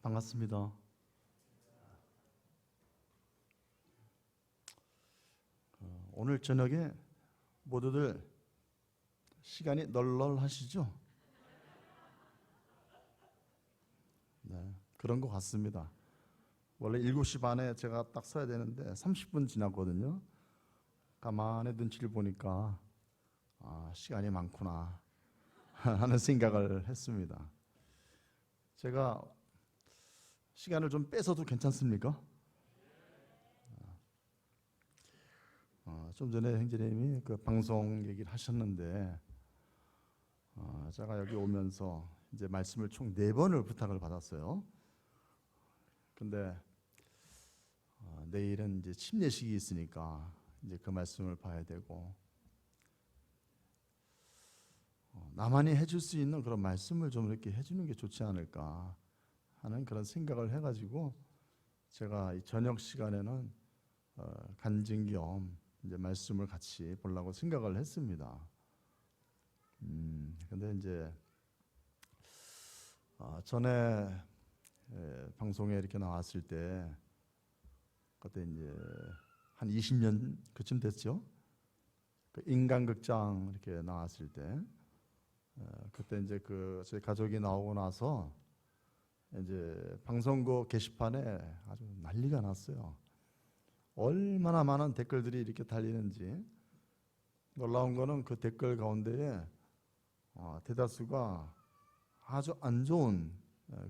반갑습니다. 오늘 저녁에 모두들 시간이 널널하시죠? 네, 그런 것 같습니다. 원래 7시 반에 제가 딱 서야 되는데 30분 지났거든요. 가만히 눈치를 보니까 시간이 많구나 하는 생각을 했습니다. 제가 시간을 좀 뺏어도 괜찮습니까? 좀 전에 형제님이 그 방송 얘기를 하셨는데 제가 여기 오면서 이제 말씀을 총 4번을 부탁을 받았어요. 근데 내일은 이제 침례식이 있으니까 이제 그 말씀을 봐야 되고 나만이 해줄 수 있는 그런 말씀을 좀 이렇게 해주는 게 좋지 않을까 하는 그런 생각을 해가지고 제가 이 저녁 시간에는 간증 겸 이제 말씀을 같이 보려고 생각을 했습니다. 근데 이제 전에 방송에 이렇게 나왔을 때 그때 이제 한 20년 그쯤 됐죠. 그 인간극장 이렇게 나왔을 때 그때 이제 그 저희 가족이 나오고 나서 이제 방송국 게시판에 아주 난리가 났어요. 얼마나 많은 댓글들이 이렇게 달리는지. 놀라운 거는 그 댓글 가운데에 대다수가 아주 안 좋은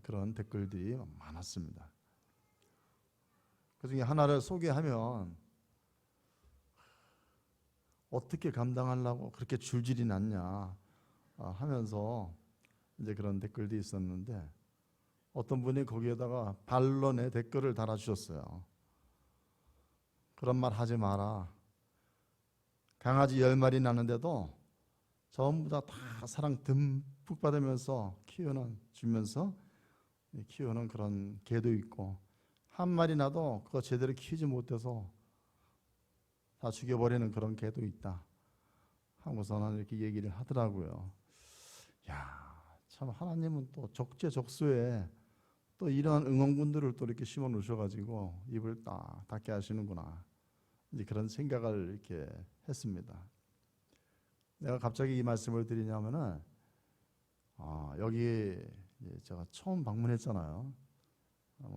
그런 댓글들이 많았습니다. 그 중에 하나를 소개하면 어떻게 감당하려고 그렇게 줄줄이 났냐 하면서 이제 그런 댓글도 있었는데 어떤 분이 거기에다가 반론의 댓글을 달아주셨어요. 그런 말 하지 마라. 강아지 10마리 낳는데도 전부 다 사랑 듬뿍 받으면서 주면서 키우는 그런 개도 있고 한 마리 나도 그거 제대로 키우지 못해서 다 죽여버리는 그런 개도 있다 하고서는 이렇게 얘기를 하더라고요. 참 하나님은 또 적재적소에 또 이러한 응원군들을 또 이렇게 심어 놓으셔가지고 입을 딱 닫게 하시는구나 이제 그런 생각을 이렇게 했습니다. 내가 갑자기 이 말씀을 드리냐면은 여기 제가 처음 방문했잖아요.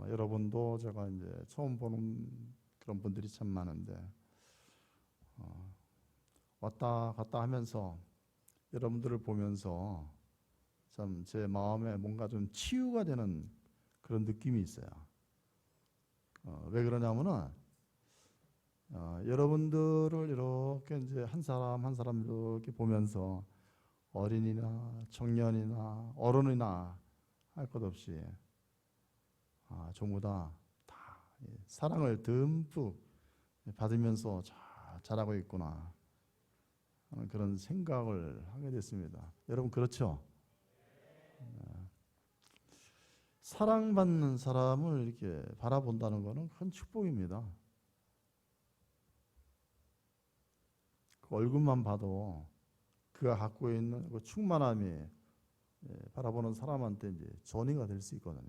여러분도 제가 이제 처음 보는 그런 분들이 참 많은데 왔다 갔다 하면서 여러분들을 보면서 참 제 마음에 뭔가 좀 치유가 되는 그런 느낌이 있어요. 왜 그러냐면은 여러분들을 이렇게 이제 한 사람 한 사람 이렇게 보면서 어린이나 청년이나 어른이나 할 것 없이 전부 다 사랑을 듬뿍 받으면서 자라고 있구나 하는 그런 생각을 하게 됐습니다. 여러분 그렇죠? 사랑받는 사람을 이렇게 바라본다는 것은 큰 축복입니다. 그 얼굴만 봐도 그가 갖고 있는 그 충만함이 바라보는 사람한테 이제 전이가 될 수 있거든요.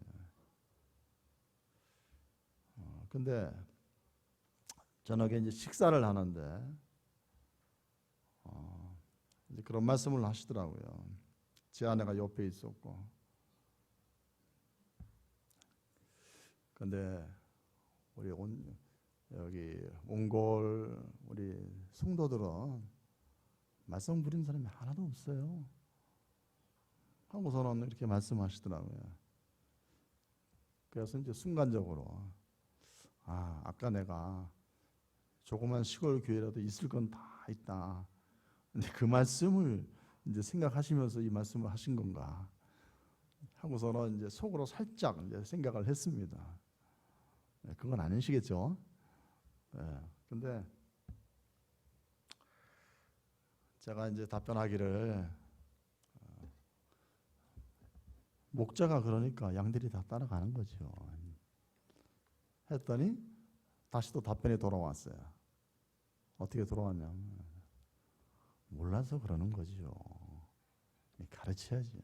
근데 저녁에 이제 식사를 하는데 이제 그런 말씀을 하시더라고요. 제 아내가 옆에 있었고, 근데 우리 여기 몽골 우리 성도들은 말썽 부리는 사람이 하나도 없어요. 하고서는 이렇게 말씀하시더라고요. 그래서 이제 순간적으로 아까 내가 조그만 시골 교회라도 있을 건 다 있다. 근데 그 말씀을 이제 생각하시면서 이 말씀을 하신 건가 하고서는 이제 속으로 살짝 이제 생각을 했습니다. 그건 아니시겠죠? 근데 제가 이제 답변하기를 목자가 그러니까 양들이 다 따라가는 거죠. 했더니 다시 또 답변이 돌아왔어요. 어떻게 돌아왔냐면 몰라서 그러는 거죠. 가르쳐야지.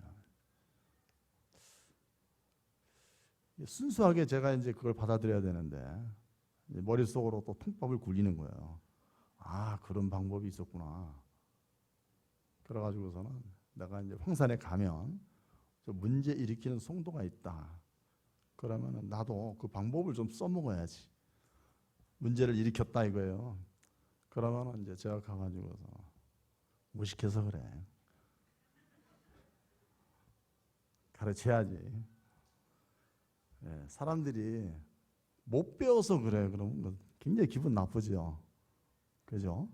순수하게 제가 이제 그걸 받아들여야 되는데 머릿속으로 또 통밥을 굴리는 거예요. 아, 그런 방법이 있었구나. 그래가지고서는 내가 이제 황산에 가면 저 문제 일으키는 송도가 있다. 그러면 나도 그 방법을 좀 써먹어야지. 문제를 일으켰다 이거예요. 그러면 이제 제가 가가지고서 무식해서 그래. 가르쳐야지. 예, 사람들이 못 배워서 그래. 그러면 굉장히 기분 나쁘죠. 그죠?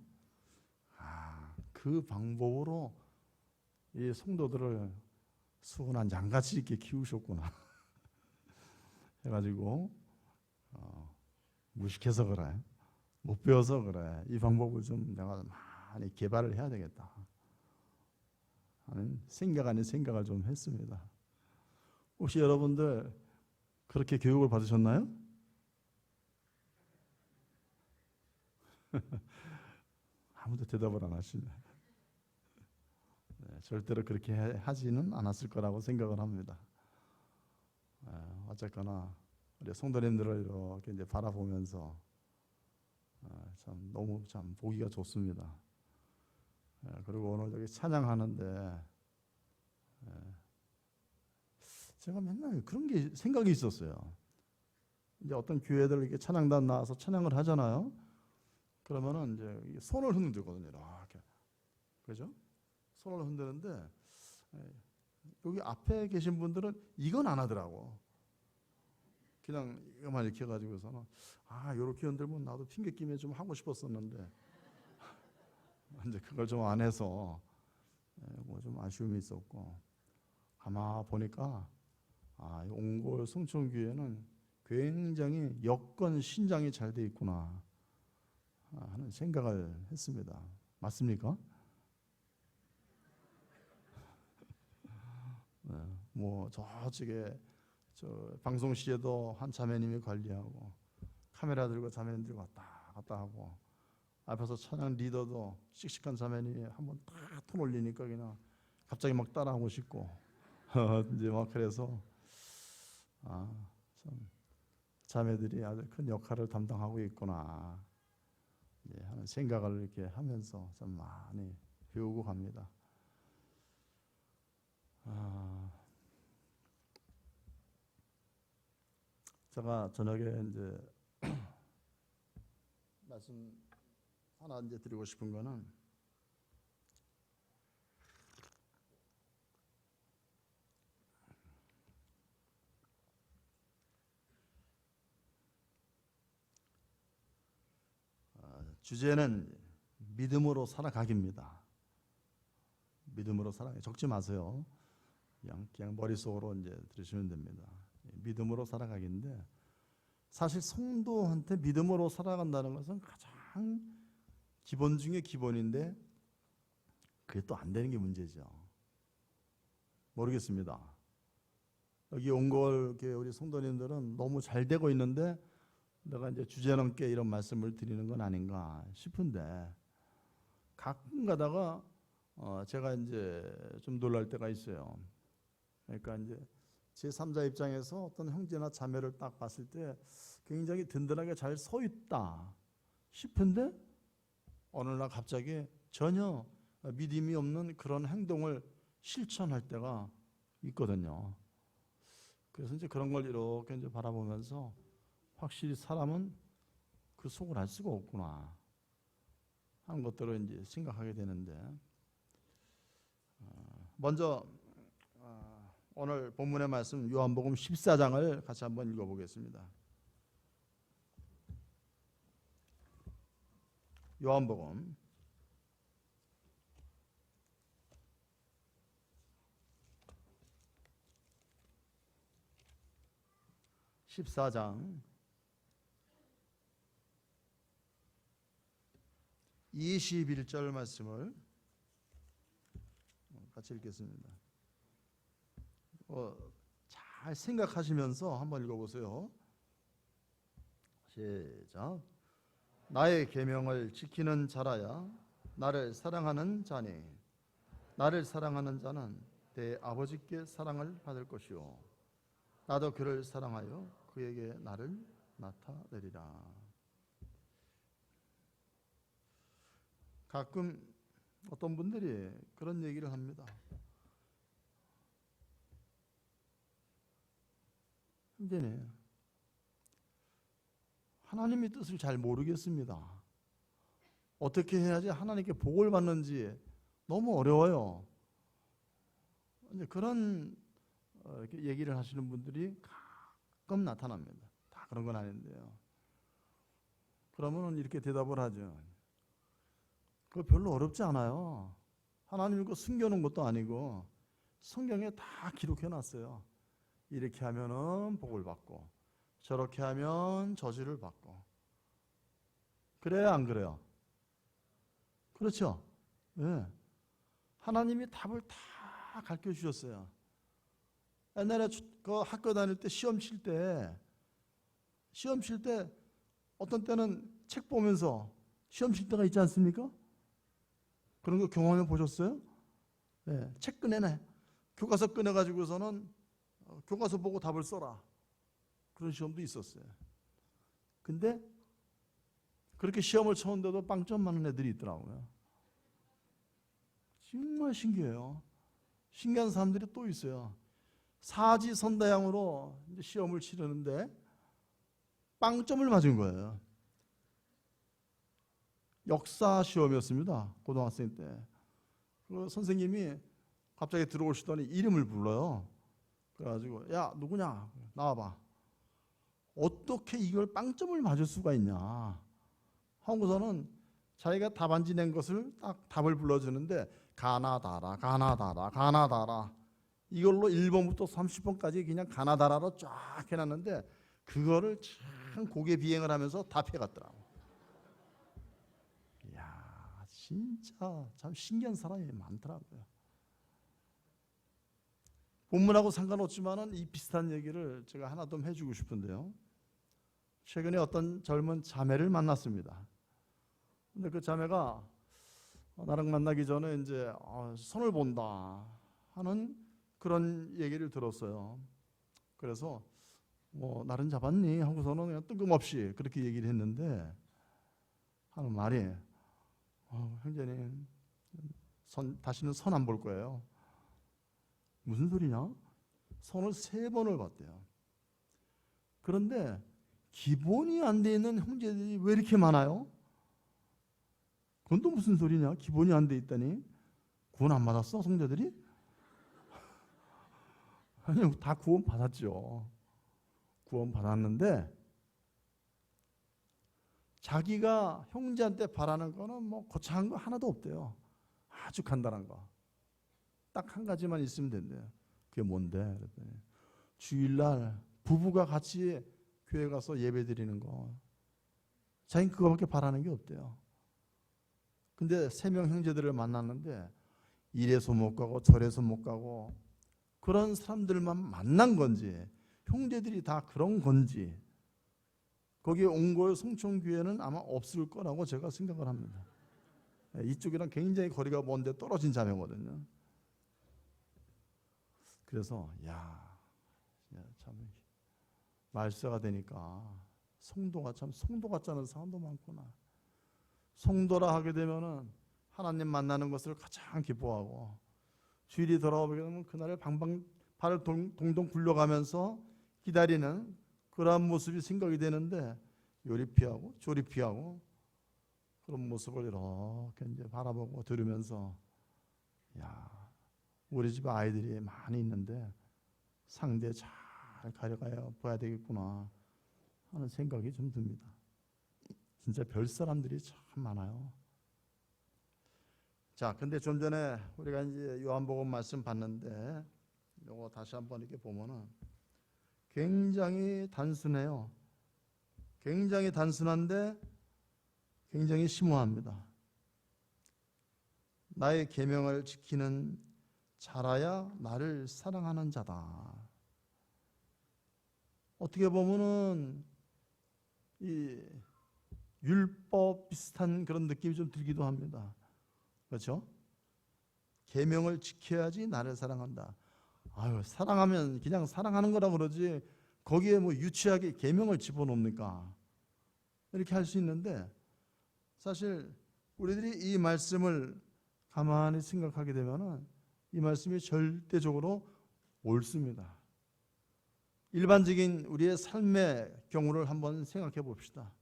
아, 그 방법으로 이 성도들을 수훈한 양같이 이렇게 키우셨구나. 해가지고 무식해서 그래. 못 배워서 그래. 이 방법을 좀 내가 많이 개발을 해야 되겠다 하는 생각 아닌 생각을 좀 했습니다. 혹시 여러분들 그렇게 교육을 받으셨나요? 아무도 대답을 안 하시네. 네, 절대로 그렇게 하지는 않았을 거라고 생각을 합니다. 어쨌거나 우리 성도님들을 이렇게 이제 바라보면서 참 너무 참 보기가 좋습니다. 그리고 오늘 여기 찬양하는데 제가 맨날 그런 게 생각이 있었어요. 이제 어떤 교회들 이렇게 찬양단 나와서 찬양을 하잖아요. 그러면은 이제 손을 흔들거든요. 이렇게. 그죠? 손을 흔드는데 여기 앞에 계신 분들은 이건 안 하더라고. 그냥 이거만 이렇게 해가지고서는 이렇게 흔들면 나도 핑계 끼면 좀 하고 싶었었는데 이제 그걸 좀 안 해서 뭐 좀 아쉬움이 있었고, 아마 보니까 이 옹골 성촌교회는 굉장히 여건 신장이 잘 돼 있구나 하는 생각을 했습니다. 맞습니까? 네, 뭐 저쪽에 저 방송실에도 한 자매님이 관리하고 카메라 들고 자매님들 왔다 갔다 하고, 앞에서 찬양 리더도 씩씩한 자매님이 한번 딱 톤 올리니까 그냥 갑자기 막 따라하고 싶고 이제 막 그래서 참 자매들이 아주 큰 역할을 담당하고 있구나 하는 생각을 이렇게 하면서 참 많이 배우고 갑니다. 제가 저녁에 이제 말씀 하나 이제 드리고 싶은 거는 주제는 믿음으로 살아가기입니다. 믿음으로 살아가기. 적지 마세요. 그냥 머릿속으로 이제 들으시면 됩니다. 믿음으로 살아가기인데, 사실 성도한테 믿음으로 살아간다는 것은 가장 기본 중에 기본인데 그게 또 안 되는 게 문제죠. 모르겠습니다. 여기 옹골 교회 우리 성도님들은 너무 잘 되고 있는데 내가 이제 주제넘게 이런 말씀을 드리는 건 아닌가 싶은데, 가끔 가다가 제가 이제 좀 놀랄 때가 있어요. 그러니까 이제 제 3자 입장에서 어떤 형제나 자매를 딱 봤을 때 굉장히 든든하게 잘 서 있다 싶은데 어느 날 갑자기 전혀 믿음이 없는 그런 행동을 실천할 때가 있거든요. 그래서 이제 그런 걸 이렇게 이제 바라보면서 확실히 사람은 그 속을 알 수가 없구나 하는 것들을 이제 생각하게 되는데, 먼저 오늘 본문의 말씀 요한복음 14장을 같이 한번 읽어보겠습니다. 요한복음 14장 21절 말씀을 같이 읽겠습니다. 잘 생각하시면서 한번 읽어보세요. 시작. 나의 계명을 지키는 자라야 나를 사랑하는 자니 나를 사랑하는 자는 내 아버지께 사랑을 받을 것이요 나도 그를 사랑하여 그에게 나를 나타내리라. 가끔 어떤 분들이 그런 얘기를 합니다. 형제님, 하나님의 뜻을 잘 모르겠습니다. 어떻게 해야지 하나님께 복을 받는지 너무 어려워요. 이제 그런 이렇게 얘기를 하시는 분들이 가끔 나타납니다. 다 그런 건 아닌데요. 그러면 이렇게 대답을 하죠. 그거 별로 어렵지 않아요. 하나님이 그거 숨겨놓은 것도 아니고 성경에 다 기록해 놨어요. 이렇게 하면은 복을 받고 저렇게 하면 저주를 받고. 그래요, 안 그래요? 그렇죠? 네. 하나님이 답을 다 가르쳐 주셨어요. 옛날에 그 학교 다닐 때 시험 칠 때 어떤 때는 책 보면서 시험 칠 때가 있지 않습니까? 그런 거 경험해 보셨어요? 네, 책 꺼내네. 교과서 꺼내가지고서는 교과서 보고 답을 써라. 그런 시험도 있었어요. 근데 그렇게 시험을 쳤는데도 빵점 맞는 애들이 있더라고요. 정말 신기해요. 신기한 사람들이 또 있어요. 사지선다양으로 시험을 치르는데 빵점을 맞은 거예요. 역사 시험이었습니다. 고등학생 때. 그 선생님이 갑자기 들어오시더니 이름을 불러요. 그래가지고 야 누구냐 나와봐. 어떻게 이걸 빵점을 맞을 수가 있냐 하고서는 자기가 답안지 낸 것을 딱 답을 불러주는데 가나다라 이걸로 1번부터 30번까지 그냥 가나다라로 쫙 해놨는데 그거를 참 고개 비행을 하면서 답해갔더라고. 이야 진짜 참 신기한 사람이 많더라고요. 본문하고 상관없지만은 이 비슷한 얘기를 제가 하나 좀 해주고 싶은데요. 최근에 어떤 젊은 자매를 만났습니다. 근데 그 자매가 나랑 만나기 전에 이제 선을 본다 하는 그런 얘기를 들었어요. 그래서 뭐 날은 잡았니 하고서는 그냥 뜬금없이 그렇게 얘기를 했는데 하는 말이 형제님 다시는 선 안 볼 거예요. 무슨 소리냐? 선을 3번을 봤대요. 그런데 기본이 안 돼 있는 형제들이 왜 이렇게 많아요? 그건 또 무슨 소리냐? 기본이 안 돼 있다니? 구원 안 받았어? 성도들이? 아니 다 구원 받았죠. 구원 받았는데 자기가 형제한테 바라는 거는 뭐 거창한 거 하나도 없대요. 아주 간단한 거. 딱 한 가지만 있으면 된대요. 그게 뭔데? 그랬더니 주일날 부부가 같이 교회 가서 예배 드리는 거. 자기는 그거밖에 바라는 게 없대요. 근데 3명 형제들을 만났는데 이래서 못 가고 저래서 못 가고 그런 사람들만 만난 건지 형제들이 다 그런 건지 거기에 옹골 성촌교회는 아마 없을 거라고 제가 생각을 합니다. 이쪽이랑 굉장히 거리가 먼데 떨어진 자매거든요. 그래서 참 말세가 되니까 성도 같자는 사람도 많구나. 성도라 하게 되면은 하나님 만나는 것을 가장 기뻐하고 주일이 돌아오게 되면 그날을 방방 발을 동동 굴려가면서 기다리는 그러한 모습이 생각이 되는데 요리피하고 조리피하고 그런 모습을 이렇게 이제 바라보고 들으면서 우리 집 아이들이 많이 있는데 상대 잘 가려가야 봐야 되겠구나 하는 생각이 좀 듭니다. 진짜 별 사람들이 참 많아요. 자, 근데 좀 전에 우리가 이제 요한복음 말씀 봤는데 요거 다시 한번 이렇게 보면은 굉장히 단순해요. 굉장히 단순한데 굉장히 심오합니다. 나의 계명을 지키는 자라야 나를 사랑하는 자다. 어떻게 보면은 이 율법 비슷한 그런 느낌이 좀 들기도 합니다. 그렇죠? 계명을 지켜야지 나를 사랑한다. 아유, 사랑하면 그냥 사랑하는 거라 그러지 거기에 뭐 유치하게 계명을 집어넣습니까? 이렇게 할 수 있는데 사실 우리들이 이 말씀을 가만히 생각하게 되면은 이 말씀이 절대적으로 옳습니다. 일반적인 우리의 삶의 경우를 한번 생각해 봅시다.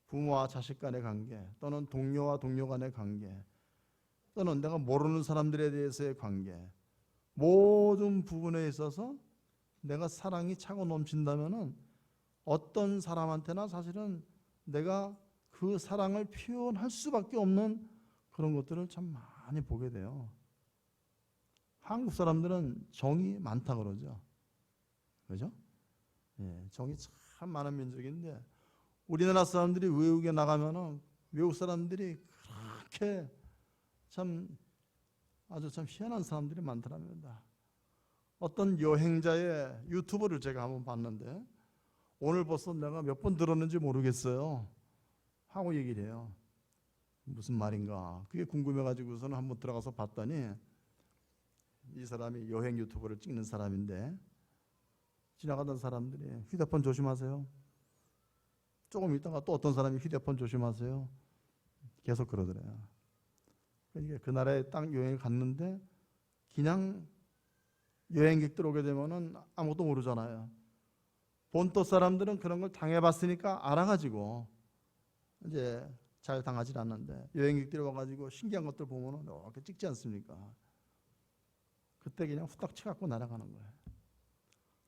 부모와 자식 간의 관계, 또는 동료와 동료 간의 관계, 또는 내가 모르는 사람들에 대해서의 관계, 모든 부분에 있어서 내가 사랑이 차고 넘친다면은 어떤 사람한테나 사실은 내가 그 사랑을 표현할 수밖에 없는 그런 것들을 참 많이 보게 돼요. 한국 사람들은 정이 많다 그러죠. 그죠? 예, 정이 참 많은 민족인데 우리나라 사람들이 외국에 나가면은 외국 사람들이 그렇게 참 아주 참 희한한 사람들이 많더랍니다. 어떤 여행자의 유튜브를 제가 한번 봤는데 오늘 벌써 내가 몇 번 들었는지 모르겠어요. 하고 얘기를 해요. 무슨 말인가 그게 궁금해가지고서는 한번 들어가서 봤더니 이 사람이 여행 유튜브를 찍는 사람인데 지나가던 사람들이 휴대폰 조심하세요. 조금 있다가 또 어떤 사람이 휴대폰 조심하세요. 계속 그러더래요. 그러니까 그 나라에 딱 여행을 갔는데 그냥 여행객들 오게 되면은 아무것도 모르잖아요. 본토 사람들은 그런 걸 당해봤으니까 알아가지고 이제 잘 당하지 않는데 여행객들이 와가지고 신기한 것들 보면은 이렇게 찍지 않습니까? 그때 그냥 후딱 쳐갖고 날아가는 거예요.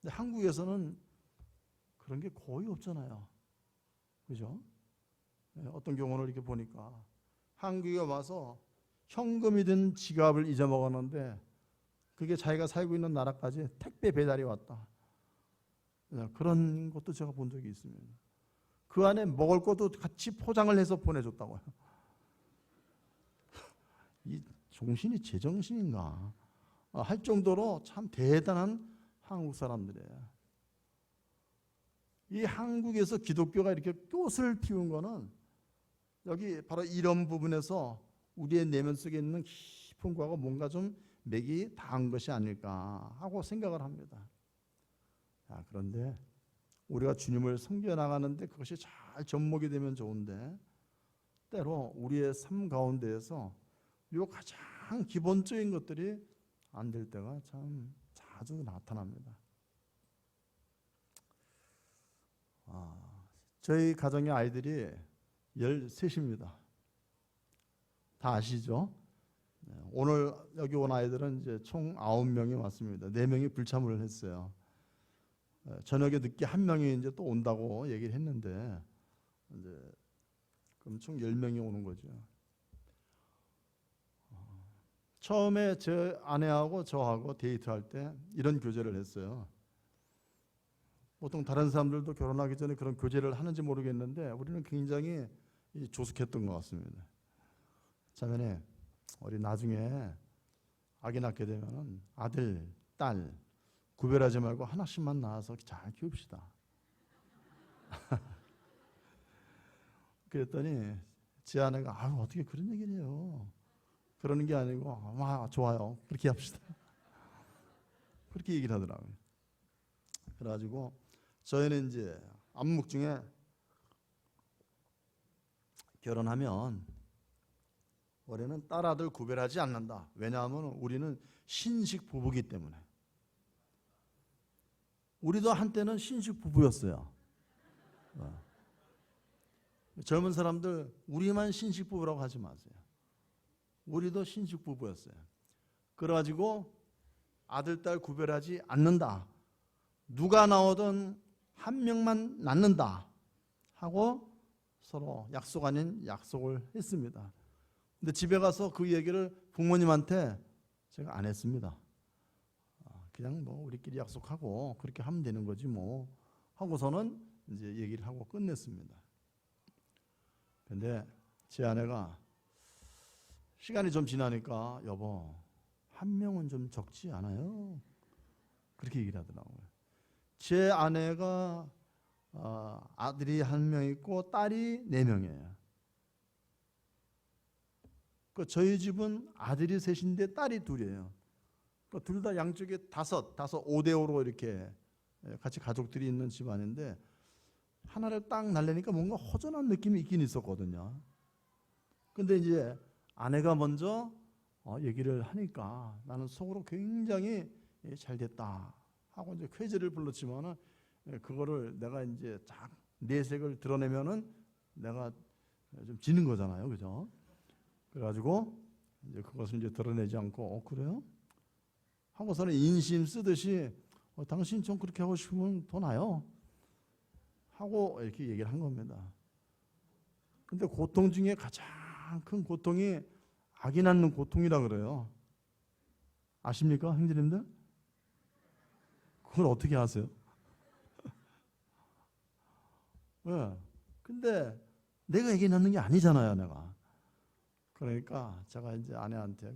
근데 한국에서는 그런 게 거의 없잖아요. 그죠? 어떤 경우를 이렇게 보니까 한국에 와서 현금이 든 지갑을 잊어먹었는데 그게 자기가 살고 있는 나라까지 택배 배달이 왔다. 그런 것도 제가 본 적이 있습니다. 그 안에 먹을 것도 같이 포장을 해서 보내줬다고요. 이 정신이 제정신인가 할 정도로 참 대단한 한국 사람들이에요. 이 한국에서 기독교가 이렇게 꽃을 피운 거는 여기 바로 이런 부분에서 우리의 내면 속에 있는 깊은 과가 뭔가 좀 맥이 닿은 것이 아닐까 하고 생각을 합니다. 그런데 우리가 주님을 섬겨나가는데 그것이 잘 접목이 되면 좋은데 때로 우리의 삶 가운데에서 이 가장 기본적인 것들이 안 될 때가 참 자주 나타납니다. 저희 가정의 아이들이 13입니다. 다 아시죠? 오늘 여기 온 아이들은 이제 총 9명이 왔습니다. 4명이 불참을 했어요. 저녁에 늦게 1명이 이제 또 온다고 얘기를 했는데 이제 그럼 총 10명이 오는 거죠. 처음에 제 아내하고 저하고 데이트할 때 이런 교제를 했어요. 보통 다른 사람들도 결혼하기 전에 그런 교제를 하는지 모르겠는데 우리는 굉장히 조숙했던 것 같습니다. 자매네, 우리 나중에 아기 낳게 되면 아들, 딸 구별하지 말고 하나씩만 낳아서 잘 키웁시다. 그랬더니 제 아내가 어떻게 그런 얘기를 해요. 그러는 게 아니고 좋아요. 그렇게 합시다. 그렇게 얘기를 하더라고요. 그래가지고 저희는 이제 안목 중에 결혼하면 올해는 딸 아들 구별하지 않는다. 왜냐하면 우리는 신식 부부기 때문에. 우리도 한때는 신식 부부였어요. 젊은 사람들 우리만 신식 부부라고 하지 마세요. 우리도 신식 부부였어요. 그래가지고 아들 딸 구별하지 않는다. 누가 나오든 한 명만 낳는다 하고 서로 약속 아닌 약속을 했습니다. 근데 집에 가서 그 얘기를 부모님한테 제가 안 했습니다. 그냥 뭐 우리끼리 약속하고 그렇게 하면 되는 거지 뭐 하고서는 이제 얘기를 하고 끝냈습니다. 근데 제 아내가 시간이 좀 지나니까 여보, 1명은 좀 적지 않아요? 그렇게 얘기를 하더라고요. 제 아내가 아들이 1명 있고 딸이 4명이에요. 저희 집은 아들이 3인데 딸이 2이에요. 둘 다 양쪽에 다섯 5대5로 이렇게 같이 가족들이 있는 집안인데 하나를 딱 날리니까 뭔가 허전한 느낌이 있긴 있었거든요. 근데 이제 아내가 먼저 얘기를 하니까 나는 속으로 굉장히 잘 됐다 하고 이제 쾌재를 불렀지만은 그거를 내가 이제 딱 내색을 드러내면은 내가 좀 지는 거잖아요, 그죠? 그래가지고 이제 그것을 이제 드러내지 않고 그래요? 하고서는 인심 쓰듯이 당신 좀 그렇게 하고 싶으면 더 나요 하고 이렇게 얘기를 한 겁니다. 근데 고통 중에 가장 큰 고통이 아기 낳는 고통이라 그래요. 아십니까, 형제님들? 그걸 어떻게 아세요? 왜? 근데 내가 아기 낳는 게 아니잖아요, 내가. 그러니까 제가 이제 아내한테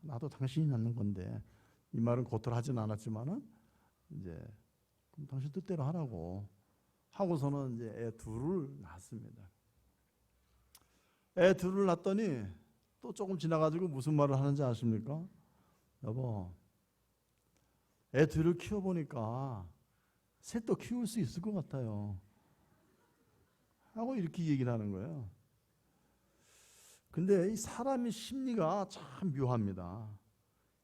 나도 당신이 낳는 건데 이 말은 곧들 하진 않았지만은 이제 그럼 당신 뜻대로 하라고 하고서는 이제 애 둘을 낳았습니다. 애 둘을 낳았더니 또 조금 지나가지고 무슨 말을 하는지 아십니까? 여보, 애 둘을 키워보니까 셋도 키울 수 있을 것 같아요 하고 이렇게 얘기를 하는 거예요. 근데 이 사람의 심리가 참 묘합니다.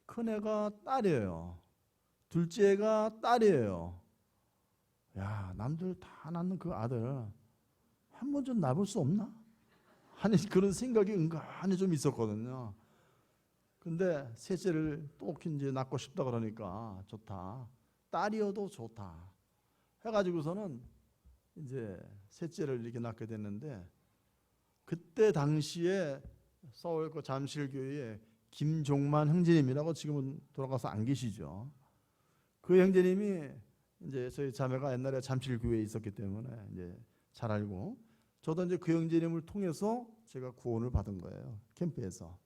큰애가 딸이에요. 둘째가 딸이에요. 야, 남들 다 낳는 그 아들 한 번 좀 낳을 수 없나? 하는 그런 생각이 은근히 좀 있었거든요. 근데 셋째를 또 이제 낳고 싶다 그러니까 좋다. 딸이어도 좋다. 해가지고서는 이제 셋째를 이렇게 낳게 됐는데 그때 당시에 서울 그 잠실교회에 김종만 형제님이라고 지금은 돌아가서 안 계시죠. 그 형제님이 이제 저희 자매가 옛날에 잠실교회에 있었기 때문에 이제 잘 알고 저도 이제 그 형제님을 통해서 제가 구원을 받은 거예요. 캠프에서.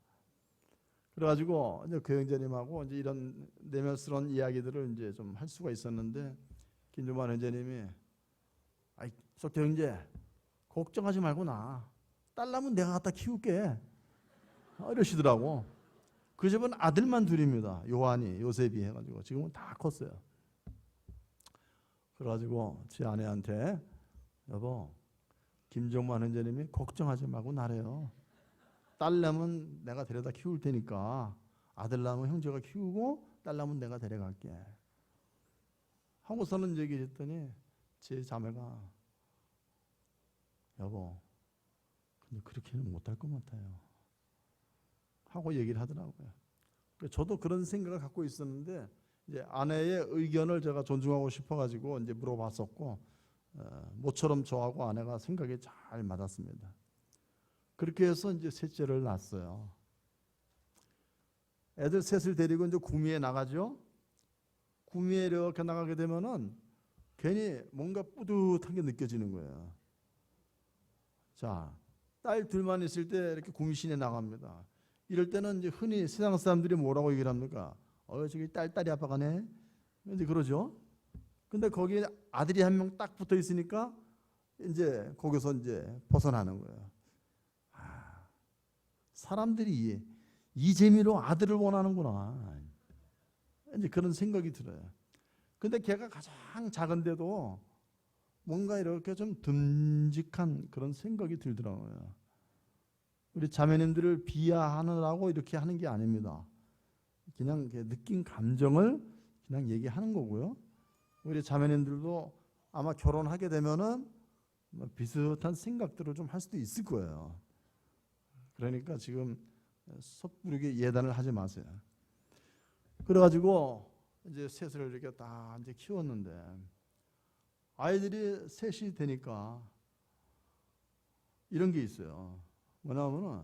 그래가지고 이제 그 형제님하고 이제 이런 내면스러운 이야기들을 이제 좀 할 수가 있었는데 김종만 형제님이 아이 석태 형제 걱정하지 말고 나 딸 낳으면 내가 갖다 키울게 이러시더라고. 그 집은 아들만 둘입니다. 요한이 요셉이 해가지고 지금은 다 컸어요. 그래가지고 제 아내한테 여보 김종만 형제님이 걱정하지 말고 나래요. 딸 낳으면 내가 데려다 키울 테니까 아들 낳으면 형제가 키우고 딸 낳으면 내가 데려갈게 하고서는 얘기했더니 제 자매가 여보 근데 그렇게는 못할 것 같아요 하고 얘기를 하더라고요. 저도 그런 생각을 갖고 있었는데 이제 아내의 의견을 제가 존중하고 싶어가지고 이제 물어봤었고 모처럼 저하고 아내가 생각이 잘 맞았습니다. 그렇게 해서 이제 셋째를 낳았어요. 애들 셋을 데리고 이제 구미에 나가죠. 구미에 이렇게 나가게 되면은 괜히 뭔가 뿌듯한 게 느껴지는 거예요. 자, 딸 둘만 있을 때 이렇게 구미시내 나갑니다. 이럴 때는 이제 흔히 세상 사람들이 뭐라고 얘기를 합니까? 저기 딸이 아빠가네. 이제 그러죠. 근데 거기에 아들이 한 명 딱 붙어 있으니까 이제 거기서 이제 벗어나는 거예요. 사람들이 이 재미로 아들을 원하는구나. 이제 그런 생각이 들어요. 근데 걔가 가장 작은데도 뭔가 이렇게 좀 듬직한 그런 생각이 들더라고요. 우리 자매님들을 비하하느라고 이렇게 하는 게 아닙니다. 그냥 느낀 감정을 그냥 얘기하는 거고요. 우리 자매님들도 아마 결혼하게 되면은 비슷한 생각들을 좀 할 수도 있을 거예요. 그러니까 지금 섣부르게 예단을 하지 마세요. 그래가지고 이제 셋을 이렇게 다 이제 키웠는데 아이들이 셋이 되니까 이런 게 있어요. 뭐냐면은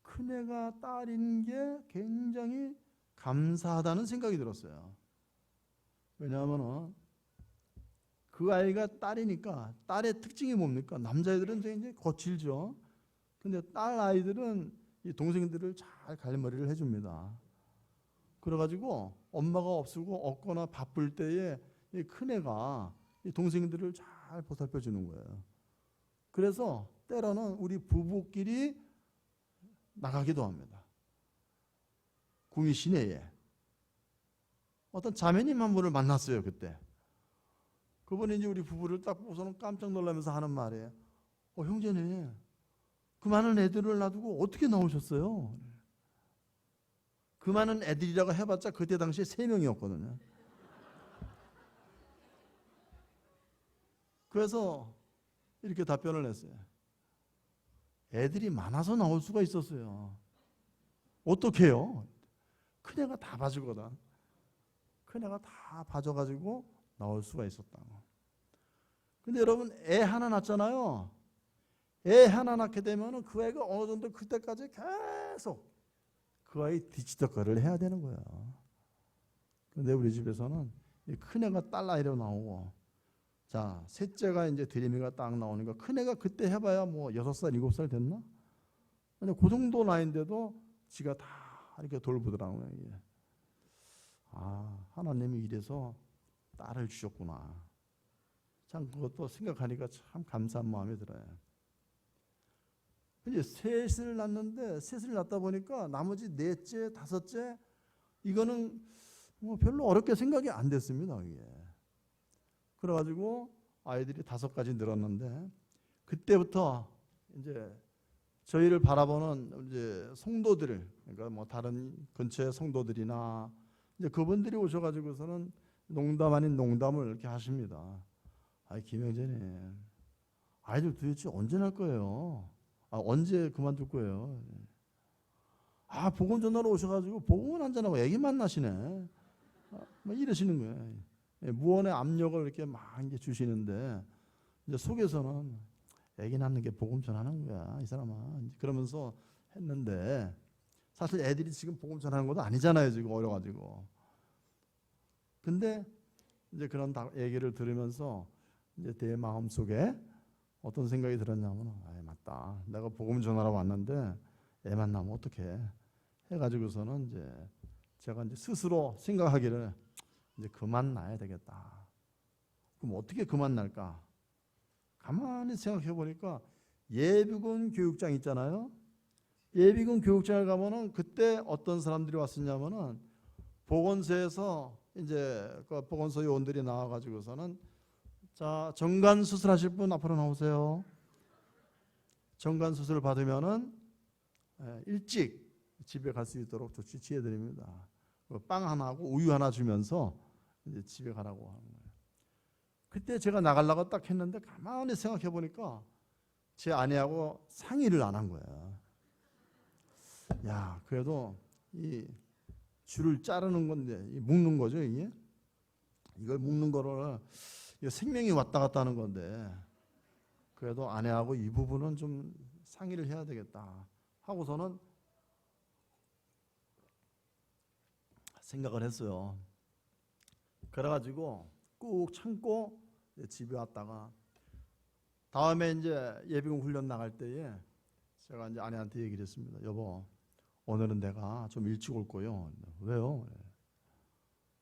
큰애가 딸인 게 굉장히 감사하다는 생각이 들었어요. 왜냐하면은 그 아이가 딸이니까 딸의 특징이 뭡니까? 남자애들은 굉장히 거칠죠. 근데 딸 아이들은 이 동생들을 잘 갈머리를 해줍니다. 그래가지고 엄마가 없거나 바쁠 때에 이 큰애가 이 동생들을 잘 보살펴 주는 거예요. 그래서 때로는 우리 부부끼리 나가기도 합니다. 구미 시내에. 어떤 자매님 한 분을 만났어요. 그때 그분이 이제 우리 부부를 딱 보고서는 깜짝 놀라면서 하는 말이에요. 형제네, 그 많은 애들을 놔두고 어떻게 나오셨어요? 그 많은 애들이라고 해봤자 그때 당시에 3명이었거든요. 그래서 이렇게 답변을 했어요. 애들이 많아서 나올 수가 있었어요. 어떻게 해요? 큰애가 다 봐주거든. 큰애가 다 봐줘가지고 나올 수가 있었다고. 근데 여러분, 애 하나 낳잖아요. 애 하나 낳게 되면 그 애가 어느 정도 그때까지 계속 그 아이 뒤치덕거리를 해야 되는 거예요. 근데 우리 집에서는 큰애가 딸 나이로 나오고, 자, 셋째가 이제 드림이가 딱 나오니까 큰애가 그때 해봐야 뭐 6살, 7살 됐나? 근데 그 정도 나이인데도 지가 다 이렇게 돌보더라고요. 하나님이 이래서 딸을 주셨구나. 참 그것도 생각하니까 참 감사한 마음이 들어요. 이제 셋을 낳는데, 셋을 낳다 보니까 나머지 넷째, 다섯째 이거는 뭐 별로 어렵게 생각이 안 됐습니다. 이게. 그래가지고 아이들이 5까지 늘었는데, 그때부터 이제 저희를 바라보는 이제 성도들, 그러니까 뭐 다른 근처의 성도들이나 이제 그분들이 오셔가지고서는 농담 아닌 농담을 이렇게 하십니다. 김영재님, 아이들 도대체 언제 날 거예요? 언제 그만둘 거예요? 복음 전하러 오셔가지고 복음은 한잔하고 애기만 나시네. 뭐 이러시는 거예요. 무언의 압력을 이렇게 막 이제 주시는데, 이제 속에서는 애기 낳는 게 복음 전하는 거야, 이 사람아. 그러면서 했는데, 사실 애들이 지금 복음 전하는 것도 아니잖아요, 지금 어려가지고. 근데 이제 그런 얘기를 들으면서 이제 내 마음 속에 어떤 생각이 들었냐면, 맞다. 내가 복음 전하러 왔는데 애만 낳으면 어떡해? 해가지고서는 이제 제가 이제 스스로 생각하기를 이제 그만 낳아야 되겠다. 그럼 어떻게 그만 낳을까? 가만히 생각해 보니까 예비군 교육장 있잖아요. 예비군 교육장을 가면은 그때 어떤 사람들이 왔었냐면은 보건소에서 이제 그 보건소 요원들이 나와가지고서는, 자, 정관 수술하실 분 앞으로 나오세요. 정관 수술을 받으면은 일찍 집에 갈 수 있도록 조치 취해드립니다. 빵 하나 하고 우유 하나 주면서 이제 집에 가라고 하는 거예요. 그때 제가 나가려고 딱 했는데 가만히 생각해 보니까 제 아내하고 상의를 안 한 거예요. 야, 그래도 이 줄을 자르는 건데, 묶는 거죠, 이게? 이걸 묶는 거를 생명이 왔다 갔다 하는 건데, 그래도 아내하고 이 부분은 좀 상의를 해야 되겠다 하고서는 생각을 했어요. 그래가지고 꾹 참고 집에 왔다가 다음에 이제 예비군 훈련 나갈 때에 제가 이제 아내한테 얘기를 했습니다. 여보, 오늘은 내가 좀 일찍 올 거요. 왜요?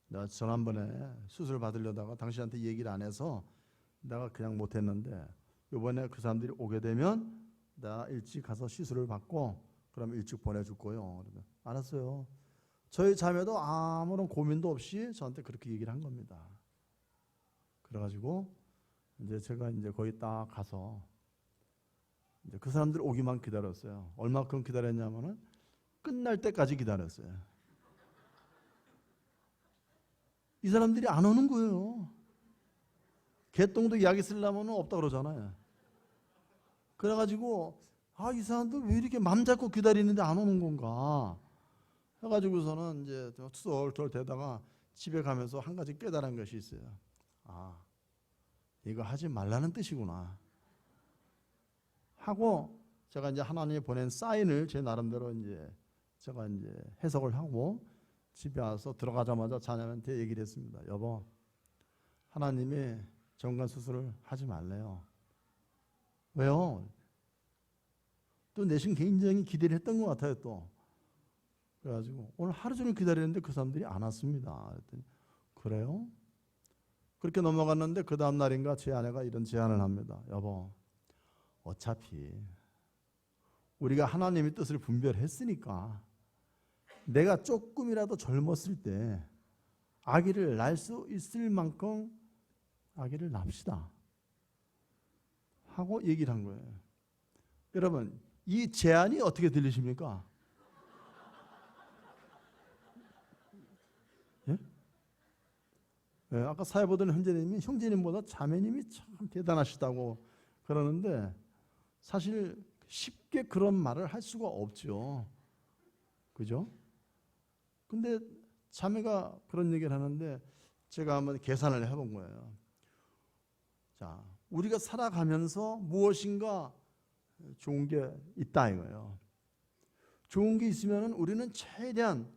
내가 지난번에 수술 받으려다가 당신한테 얘기를 안 해서 내가 그냥 못했는데, 이번에 그 사람들이 오게 되면 나 일찍 가서 시술을 받고 그럼 일찍 보내줄 거요. 그러면 알았어요. 저희 자매도 아무런 고민도 없이 저한테 그렇게 얘기를 한 겁니다. 그래가지고 이제 제가 이제 거기 딱 가서 이제 그 사람들 오기만 기다렸어요. 얼마큼 기다렸냐면은 끝날 때까지 기다렸어요. 이 사람들이 안 오는 거예요. 개똥도 이야기 쓰려면 없다 그러잖아요. 그래가지고 이 사람들 왜 이렇게 맘 잡고 기다리는데 안 오는 건가 해가지고서는 이제 투덜투덜 대다가 집에 가면서 한 가지 깨달은 것이 있어요. 이거 하지 말라는 뜻이구나 하고, 제가 이제 하나님이 보낸 사인을 제 나름대로 이제 제가 이제 해석을 하고 집에 와서 들어가자마자 자녀한테 얘기를 했습니다. 여보, 하나님이 정관 수술을 하지 말래요. 왜요? 또 내심 굉장히 기대를 했던 것 같아요. 또 그래가지고 오늘 하루 종일 기다렸는데 그 사람들이 안 왔습니다. 그랬더니 그래요? 그렇게 넘어갔는데 그 다음 날인가 제 아내가 이런 제안을 합니다. 여보, 어차피 우리가 하나님의 뜻을 분별했으니까 내가 조금이라도 젊었을 때 아기를 낳을 수 있을 만큼 아기를 낳읍시다 하고 얘기를 한 거예요. 여러분, 이 제안이 어떻게 들리십니까? 예? 예, 아까 사회 보던 형제님보다 자매님이 참 대단하시다고 그러는데 사실 쉽게 그런 말을 할 수가 없죠. 그죠? 근데 자매가 그런 얘기를 하는데 제가 한번 계산을 해본 거예요. 자, 우리가 살아가면서 무엇인가 좋은 게 있다 이거예요. 좋은 게 있으면 우리는 최대한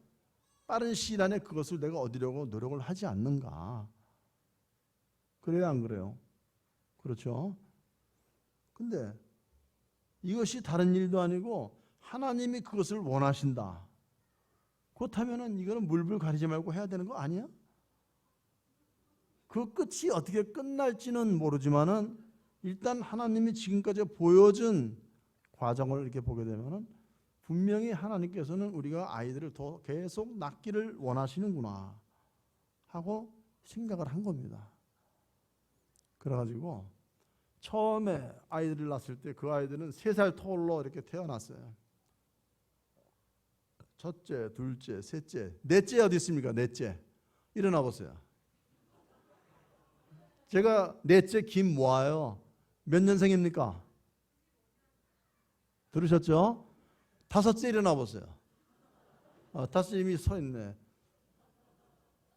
빠른 시일 안에 그것을 내가 얻으려고 노력을 하지 않는가. 그래요, 안 그래요? 그렇죠? 근데 이것이 다른 일도 아니고 하나님이 그것을 원하신다. 그렇다면 이거는 물불 가리지 말고 해야 되는 거 아니야? 그 끝이 어떻게 끝날지는 모르지만은 일단 하나님이 지금까지 보여준 과정을 이렇게 보게 되면은 분명히 하나님께서는 우리가 아이들을 더 계속 낳기를 원하시는구나 하고 생각을 한 겁니다. 그래가지고 처음에 아이들을 낳았을 때 그 아이들은 3살 터울로 이렇게 태어났어요. 첫째, 둘째, 셋째, 넷째 어디 있습니까? 넷째. 일어나 보세요. 제가 넷째 김모아요. 몇 년생입니까? 들으셨죠? 5째 일어나 보세요. 5째 이미 서 있네.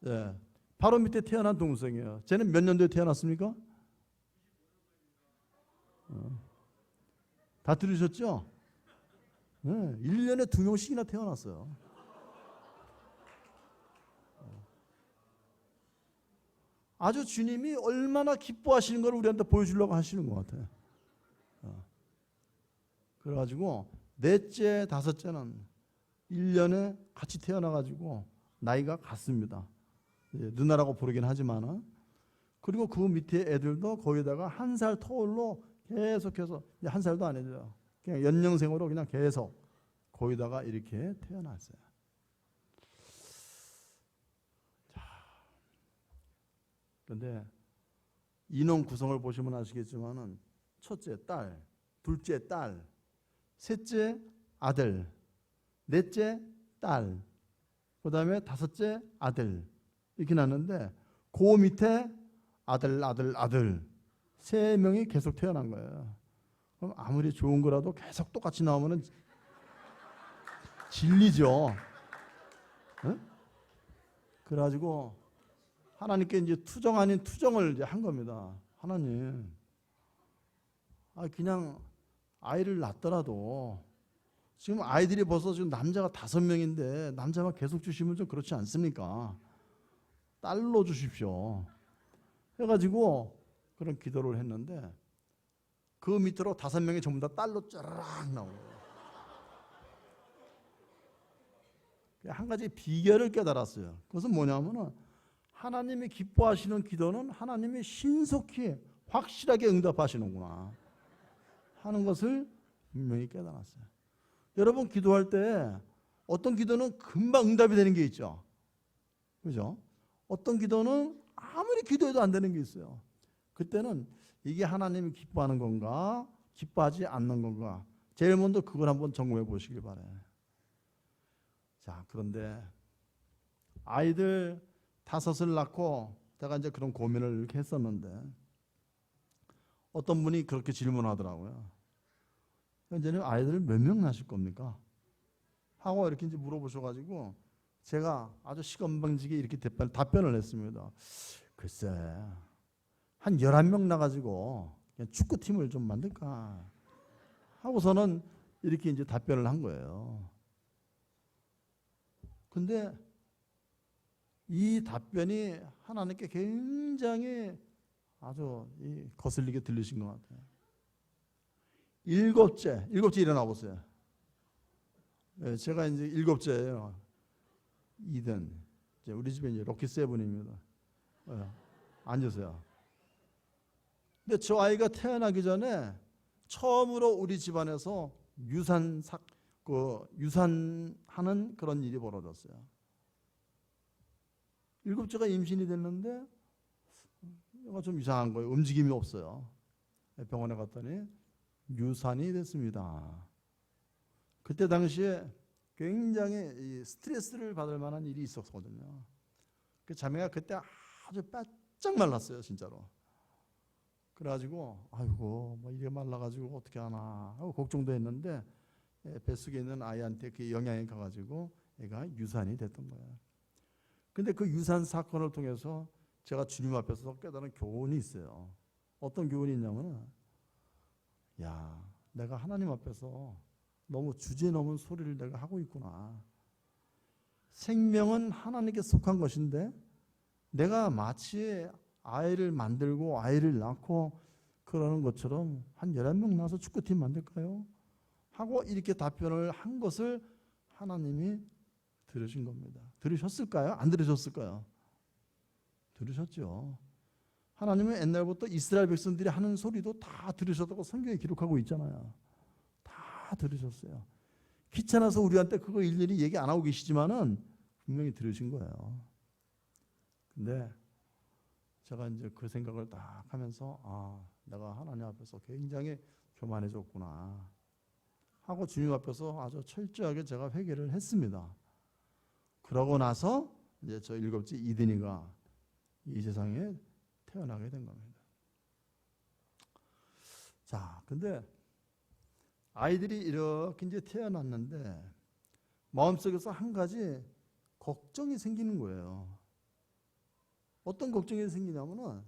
네. 바로 밑에 태어난 동생이에요. 쟤는 몇 년도에 태어났습니까? 다 들으셨죠? 네. 1년에 2명씩이나 태어났어요. 아주 주님이 얼마나 기뻐하시는 걸 우리한테 보여주려고 하시는 것 같아요. 그래가지고 넷째, 5째는 1년에 같이 태어나가지고 나이가 같습니다. 누나라고 부르긴 하지만은. 그리고 그 밑에 애들도 거기다가 1살 터울로 계속해서 1살도 안 해줘요. 그냥 연령생으로 그냥 계속 거기다가 이렇게 태어났어요. 그런데 인원 구성을 보시면 아시겠지만은 첫째 딸, 둘째 딸, 셋째 아들, 넷째 딸, 그 다음에 5째 아들 이렇게 났는데 그 밑에 아들 3명이 계속 태어난 거예요. 그럼 아무리 좋은 거라도 계속 똑같이 나오면은 질리죠. 네? 그래가지고 하나님께 이제 투정 아닌 투정을 이제 한 겁니다. 하나님, 그냥 아이를 낳더라도 지금 아이들이 벌써 지금 남자가 5명인데 남자만 계속 주시면 좀 그렇지 않습니까? 딸로 주십시오. 해가지고 그런 기도를 했는데 그 밑으로 5명이 전부 다 딸로 쫙 나오는 거예요. 한 가지 비결을 깨달았어요. 그것은 뭐냐면은 하나님이 기뻐하시는 기도는 하나님이 신속히 확실하게 응답하시는구나 하는 것을 분명히 깨달았어요. 여러분 기도할 때 어떤 기도는 금방 응답이 되는 게 있죠. 그죠? 어떤 기도는 아무리 기도해도 안 되는 게 있어요. 그때는 이게 하나님이 기뻐하는 건가 기뻐하지 않는 건가 제일 먼저 그걸 한번 점검해 보시길 바라요. 자, 그런데 아이들 5을 낳고 제가 이제 그런 고민을 이렇게 했었는데 어떤 분이 그렇게 질문하더라고요. 현재는 아이들 몇 명 낳으실 겁니까? 하고 이렇게 이제 물어보셔가지고 제가 아주 시건방지게 이렇게 답변을 했습니다. 글쎄, 한 11명 나가지고 그냥 축구팀을 좀 만들까 하고서는 이렇게 이제 답변을 한 거예요. 근데 이 답변이 하나님께 굉장히 아주 거슬리게 들리신 것 같아요. 7째 일어나 보세요. 네, 제가 이제 7째예요. 이든 우리 집에 이제 럭키 세븐입니다. 네, 앉으세요. 근데 저 아이가 태어나기 전에 처음으로 우리 집안에서 유산하는 그런 일이 벌어졌어요. 일곱째가 임신이 됐는데 뭔가 좀 이상한 거예요. 움직임이 없어요. 병원에 갔더니 유산이 됐습니다. 그때 당시에 굉장히 스트레스를 받을 만한 일이 있었거든요. 그 자매가 그때 아주 바짝 말랐어요, 진짜로. 그래가지고 아이고 뭐 이래 말라가지고 어떻게 하나 하고 걱정도 했는데 뱃속에 있는 아이한테 그 영향이 가가지고 애가 유산이 됐던 거예요. 근데 그 유산 사건을 통해서 제가 주님 앞에서 깨달은 교훈이 있어요. 어떤 교훈이 있냐면은, 야, 내가 하나님 앞에서 너무 주제 넘은 소리를 내가 하고 있구나. 생명은 하나님께 속한 것인데 내가 마치 아이를 만들고 아이를 낳고 그러는 것처럼 한 11명 낳아서 축구팀 만들까요? 하고 이렇게 답변을 한 것을 하나님이 들으신 겁니다. 들으셨을까요? 안 들으셨을까요? 들으셨죠. 하나님은 옛날부터 이스라엘 백성들이 하는 소리도 다 들으셨다고 성경에 기록하고 있잖아요. 다 들으셨어요. 귀찮아서 우리한테 그거 일일이 얘기 안 하고 계시지만은 분명히 들으신 거예요. 근데 제가 이제 그 생각을 딱 하면서 내가 하나님 앞에서 굉장히 교만해졌구나 하고 주님 앞에서 아주 철저하게 제가 회개를 했습니다. 그러고 나서 이제 저 일곱째 이든이가 이 세상에 태어나게 된 겁니다. 자, 근데 아이들이 이렇게 이제 태어났는데 마음속에서 한 가지 걱정이 생기는 거예요. 어떤 걱정이 생기냐면은,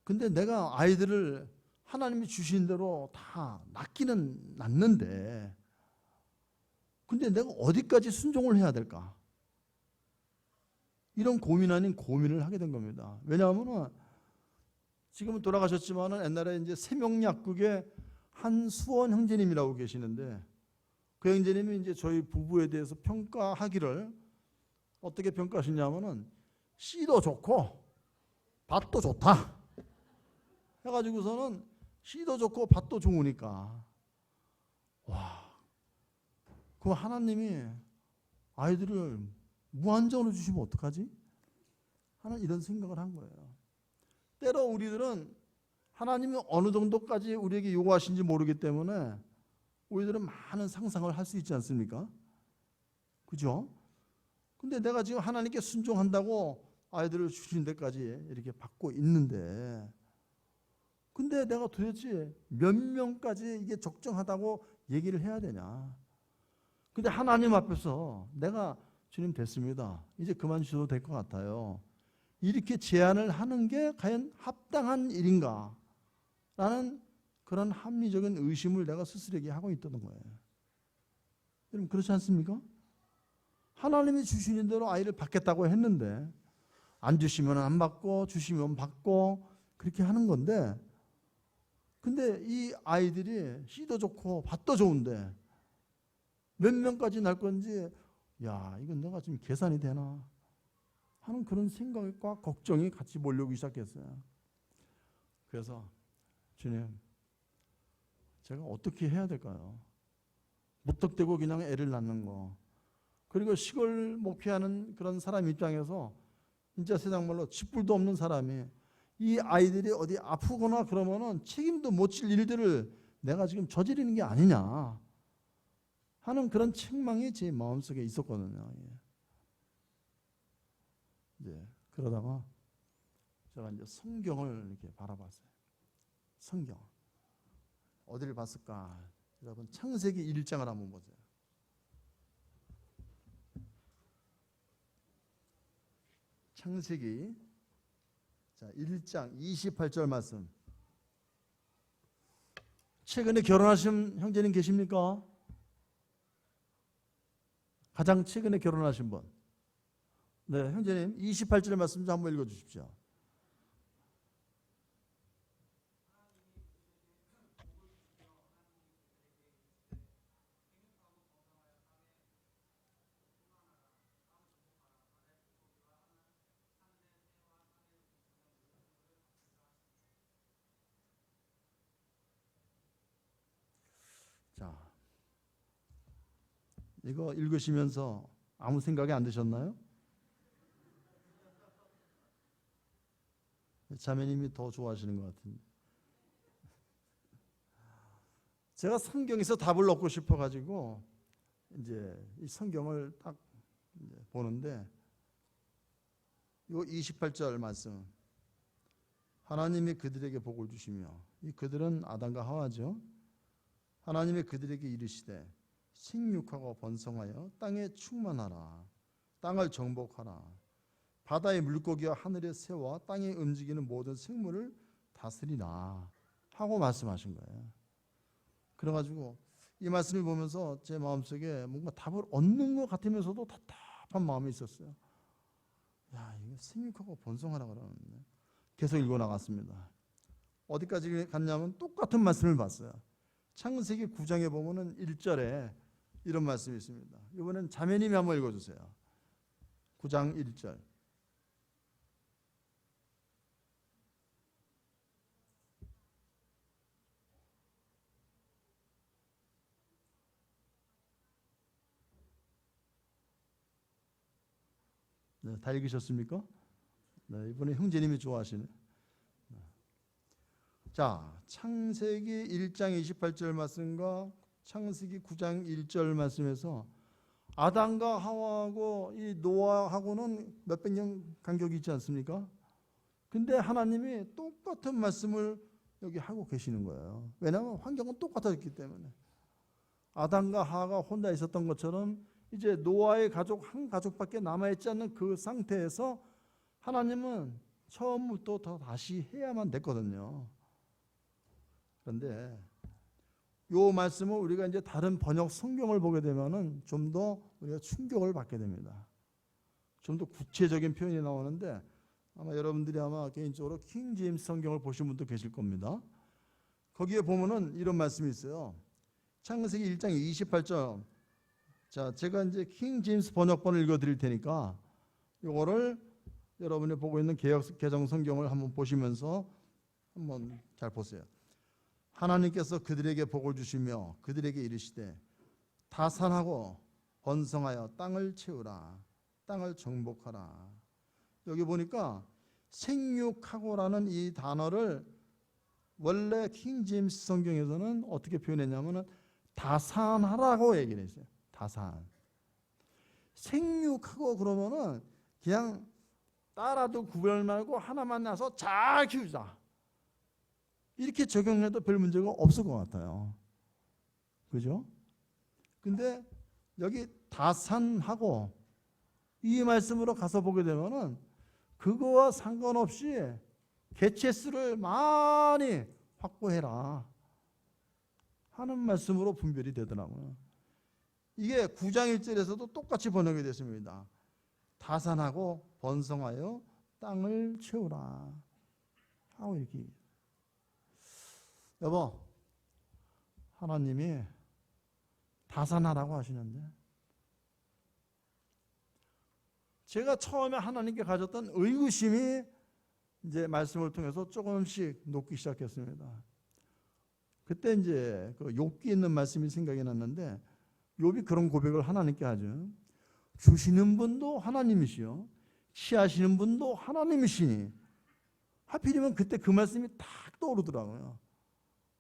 근데 내가 아이들을 하나님이 주신 대로 다 낳기는 낳는데, 근데 내가 어디까지 순종을 해야 될까? 이런 고민 아닌 고민을 하게 된 겁니다. 왜냐하면은 지금은 돌아가셨지만은 옛날에 이제 세명약국의 한수원 형제님이라고 계시는데, 그 형제님이 이제 저희 부부에 대해서 평가하기를 어떻게 평가하시냐면은 씨도 좋고 밭도 좋다 해가지고서는 씨도 좋고 밭도 좋으니까, 와, 그 하나님이 아이들을 무한정으로 주시면 어떡하지? 하는 이런 생각을 한 거예요. 때로 우리들은 하나님이 어느 정도까지 우리에게 요구하신지 모르기 때문에 우리들은 많은 상상을 할 수 있지 않습니까? 그죠? 근데 내가 지금 하나님께 순종한다고 아이들을 주신 데까지 이렇게 받고 있는데, 근데 내가 도대체 몇 명까지 이게 적정하다고 얘기를 해야 되냐? 근데 하나님 앞에서 내가 주님 됐습니다. 이제 그만 주셔도 될 것 같아요. 이렇게 제안을 하는 게 과연 합당한 일인가? 라는 그런 합리적인 의심을 내가 스스로에게 하고 있던 거예요. 여러분 그렇지 않습니까? 하나님이 주시는 대로 아이를 받겠다고 했는데 안 주시면 안 받고 주시면 받고 그렇게 하는 건데, 근데 이 아이들이 씨도 좋고 밭도 좋은데 몇 명까지 날 건지, 야, 이건 내가 지금 계산이 되나 하는 그런 생각과 걱정이 같이 몰려오기 시작했어요. 그래서 주님, 제가 어떻게 해야 될까요? 무턱대고 그냥 애를 낳는 거, 그리고 시골 목회하는 그런 사람 입장에서 진짜 세상 말로 쥐뿔도 없는 사람이 이 아이들이 어디 아프거나 그러면은 책임도 못 질 일들을 내가 지금 저지르는 게 아니냐 하는 그런 책망이 제 마음속에 있었거든요. 네, 그러다가 제가 이제 성경을 이렇게 바라봤어요. 성경 어디를 봤을까? 여러분 창세기 1장을 한번 보세요. 창세기 1장 28절 말씀. 최근에 결혼하신 형제님 계십니까? 가장 최근에 결혼하신 분. 네, 형제님 28절 말씀 좀 한번 읽어 주십시오. 자, 이거 읽으시면서 아무 생각이 안 드셨나요? 자매님이 더 좋아하시는 것 같은데. 제가 성경에서 답을 얻고 싶어가지고 이제 이 성경을 딱 이제 보는데 요 28절 말씀. 하나님이 그들에게 복을 주시며, 이 그들은 아담과 하와죠. 하나님이 그들에게 이르시되 생육하고 번성하여 땅에 충만하라. 땅을 정복하라. 바다의 물고기와 하늘의 새와 땅에 움직이는 모든 생물을 다스리라 하고 말씀하신 거예요. 그래가지고 이 말씀을 보면서 제 마음속에 뭔가 답을 얻는 것 같으면서도 답답한 마음이 있었어요. 야, 이거 생육하고 번성하라 그러는데 계속 읽어 나갔습니다. 어디까지 갔냐면 똑같은 말씀을 봤어요. 창세기 9장에 보면은 1절에 이런 말씀이 있습니다. 이번엔 자매님이 한번 읽어주세요. 9장 1절. 네, 다 읽으셨습니까? 네, 이번에 형제님이 좋아하시네. 자, 창세기 1장 28절 말씀과 창세기 9장 1절 말씀에서 아담과 하와하고 이 노아하고는 몇백 년 간격이 있지 않습니까? 근데 하나님이 똑같은 말씀을 여기 하고 계시는 거예요. 왜냐하면 환경은 똑같았기 때문에. 아담과 하와가 혼자 있었던 것처럼 이제 노아의 가족 한 가족밖에 남아있지 않는 그 상태에서 하나님은 처음부터 더 다시 해야만 됐거든요. 그런데 이 말씀을 우리가 이제 다른 번역 성경을 보게 되면은 좀 더 우리가 충격을 받게 됩니다. 좀 더 구체적인 표현이 나오는데 아마 여러분들이 아마 개인적으로 킹 제임스 성경을 보신 분도 계실 겁니다. 거기에 보면은 이런 말씀이 있어요. 창세기 1장 28절. 자, 제가 이제 킹 제임스 번역본을 읽어 드릴 테니까 이거를 여러분이 보고 있는 개정 성경을 한번 보시면서 한번 잘 보세요. 하나님께서 그들에게 복을 주시며 그들에게 이르시되 다산하고 번성하여 땅을 채우라. 땅을 정복하라. 여기 보니까 생육하고라는 이 단어를 원래 킹 제임스 성경에서는 어떻게 표현했냐면은 다산하라고 얘기를 했어요. 다산. 생육하고 그러면은 그냥 따라도 구별 말고 하나만 낳아서 잘 키우자. 이렇게 적용해도 별 문제가 없을 것 같아요. 그죠? 근데 여기 다산하고 이 말씀으로 가서 보게 되면은 그거와 상관없이 개체수를 많이 확보해라 하는 말씀으로 분별이 되더라고요. 이게 9장 1절에서도 똑같이 번역이 됐습니다. 다산하고 번성하여 땅을 채우라 하고 이렇게. 여보, 하나님이 다산하라고 하시는데 제가 처음에 하나님께 가졌던 의구심이 이제 말씀을 통해서 조금씩 녹기 시작했습니다. 그때 이제 그 욥기 있는 말씀이 생각이 났는데 욥이 그런 고백을 하나님께 하죠. 주시는 분도 하나님이시요 취하시는 분도 하나님이시니. 하필이면 그때 그 말씀이 딱 떠오르더라고요.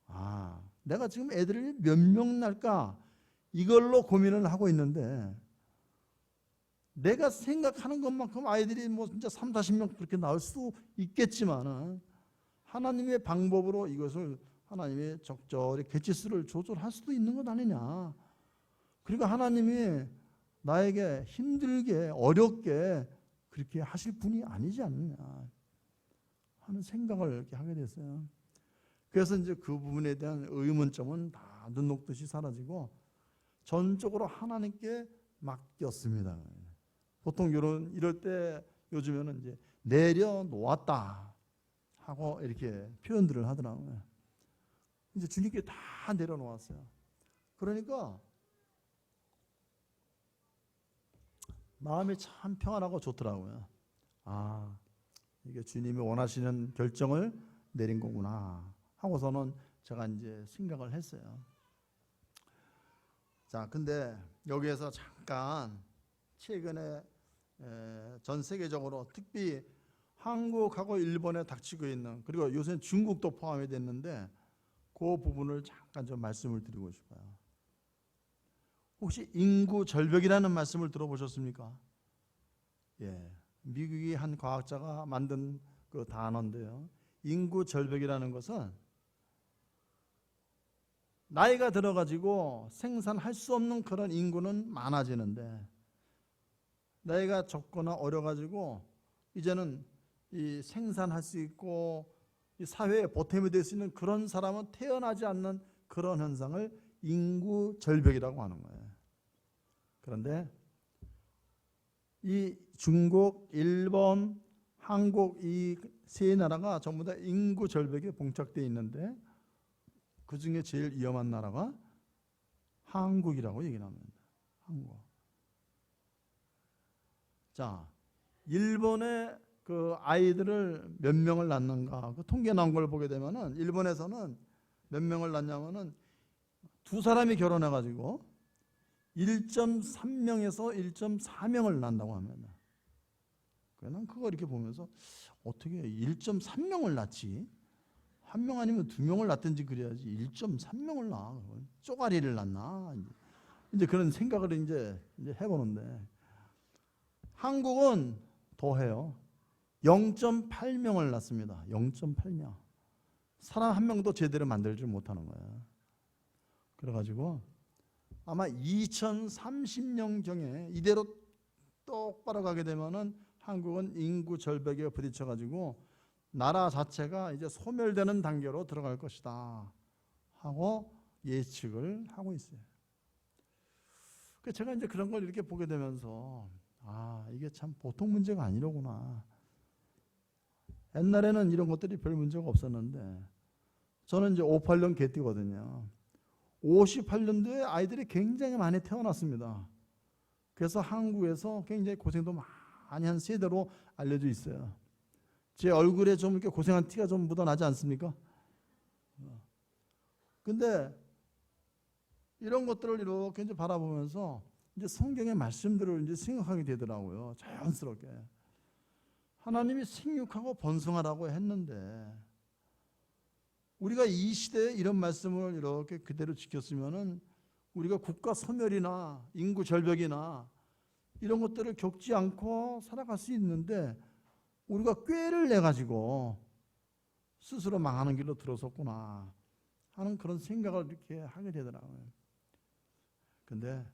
아, 내가 지금 애들이 몇 명 날까 이걸로 고민을 하고 있는데 내가 생각하는 것만큼 아이들이 뭐 진짜 3, 40명 그렇게 나올 수 있겠지만 하나님의 방법으로 이것을 하나님이 적절히 개체수를 조절할 수도 있는 것 아니냐. 그리고 하나님이 나에게 힘들게 어렵게 그렇게 하실 분이 아니지 않느냐 하는 생각을 이렇게 하게 됐어요. 그래서 이제 그 부분에 대한 의문점은 다 눈 녹듯이 사라지고 전적으로 하나님께 맡겼습니다. 보통 이럴 때 요즘에는 이제 내려놓았다 하고 이렇게 표현들을 하더라고요. 이제 주님께 다 내려놓았어요. 그러니까 마음이 참 평안하고 좋더라고요. 아, 이게 주님이 원하시는 결정을 내린 거구나 하고서는 제가 이제 생각을 했어요. 자, 근데 여기에서 잠깐 최근에 전 세계적으로 특히 한국하고 일본에 닥치고 있는, 그리고 요새 중국도 포함이 됐는데 그 부분을 잠깐 좀 말씀을 드리고 싶어요. 혹시 인구 절벽이라는 말씀을 들어보셨습니까? 예, 미국의 한 과학자가 만든 그 단어인데요. 인구 절벽이라는 것은 나이가 들어가지고 생산할 수 없는 그런 인구는 많아지는데, 나이가 적거나 어려가지고 이제는 이 생산할 수 있고 이 사회에 보탬이 될 수 있는 그런 사람은 태어나지 않는 그런 현상을 인구 절벽이라고 하는 거예요. 그런데 이 중국, 일본, 한국 이 세 나라가 전부 다 인구 절벽에 봉착되어 있는데, 그 중에 제일 위험한 나라가 한국이라고 얘기를 합니다. 한국. 자, 일본의 그 아이들을 몇 명을 낳는가, 그 통계 나온 걸 보게 되면은 일본에서는 몇 명을 낳냐면은 두 사람이 결혼해 가지고 1.3명에서 1.4명을 낳는다고 합니다. 난 그거 이렇게 보면서 어떻게 1.3명을 낳지? 한 명 아니면 두 명을 낳든지 그래야지 1.3명을 낳아. 쪼가리를 낳나? 이제 그런 생각을 이제 해보는데, 한국은 더 해요. 0.8명을 낳습니다. 0.8명. 사람 한 명도 제대로 만들지 못하는 거예요. 그래가지고 아마 2030년경에 이대로 똑바로 가게 되면은 한국은 인구 절벽에 부딪혀가지고 나라 자체가 이제 소멸되는 단계로 들어갈 것이다 하고 예측을 하고 있어요. 제가 이제 그런 걸 이렇게 보게 되면서 이게 참 보통 문제가 아니로구나. 옛날에는 이런 것들이 별 문제가 없었는데, 저는 이제 58년 개띠거든요. 58년도에 아이들이 굉장히 많이 태어났습니다. 그래서 한국에서 굉장히 고생도 많이 한 세대로 알려져 있어요. 제 얼굴에 좀 이렇게 고생한 티가 좀 묻어나지 않습니까? 근데 이런 것들을 이렇게 이제 바라보면서 이제 성경의 말씀들을 이제 생각하게 되더라고요. 자연스럽게. 하나님이 생육하고 번성하라고 했는데, 우리가 이 시대에 이런 말씀을 이렇게 그대로 지켰으면은 우리가 국가 소멸이나 인구 절벽이나 이런 것들을 겪지 않고 살아갈 수 있는데, 우리가 꾀를 내 가지고 스스로 망하는 길로 들어섰구나 하는 그런 생각을 이렇게 하게 되더라고요. 근데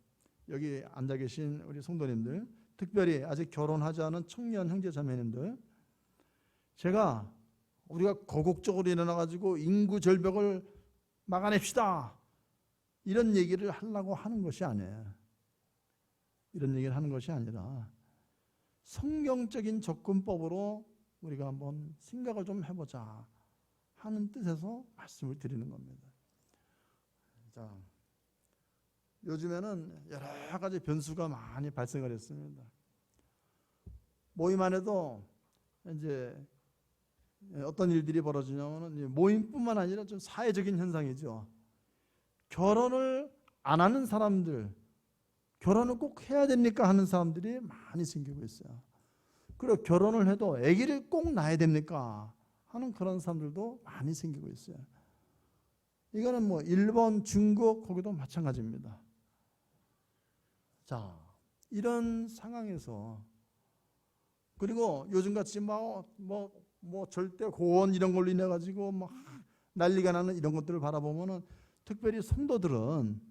여기 앉아 계신 우리 성도님들, 특별히 아직 결혼하지 않은 청년 형제 자매님들, 제가 우리가 거국적으로 일어나 가지고 인구 절벽을 막아냅시다 이런 얘기를 하려고 하는 것이 아니에요. 이런 얘기를 하는 것이 아니라 성경적인 접근법으로 우리가 한번 생각을 좀 해보자 하는 뜻에서 말씀을 드리는 겁니다. 자, 요즘에는 여러 가지 변수가 많이 발생을 했습니다. 모임 안에도 이제 어떤 일들이 벌어지냐면, 모임뿐만 아니라 좀 사회적인 현상이죠. 결혼을 안 하는 사람들, 결혼을 꼭 해야 됩니까 하는 사람들이 많이 생기고 있어요. 그리고 결혼을 해도 아기를 꼭 낳아야 됩니까 하는 그런 사람들도 많이 생기고 있어요. 이거는 뭐 일본, 중국 거기도 마찬가지입니다. 자, 이런 상황에서, 그리고 요즘같이 뭐 절대 고원 이런 걸로 인해 가지고 막 난리가 나는 이런 것들을 바라보면은, 특별히 성도들은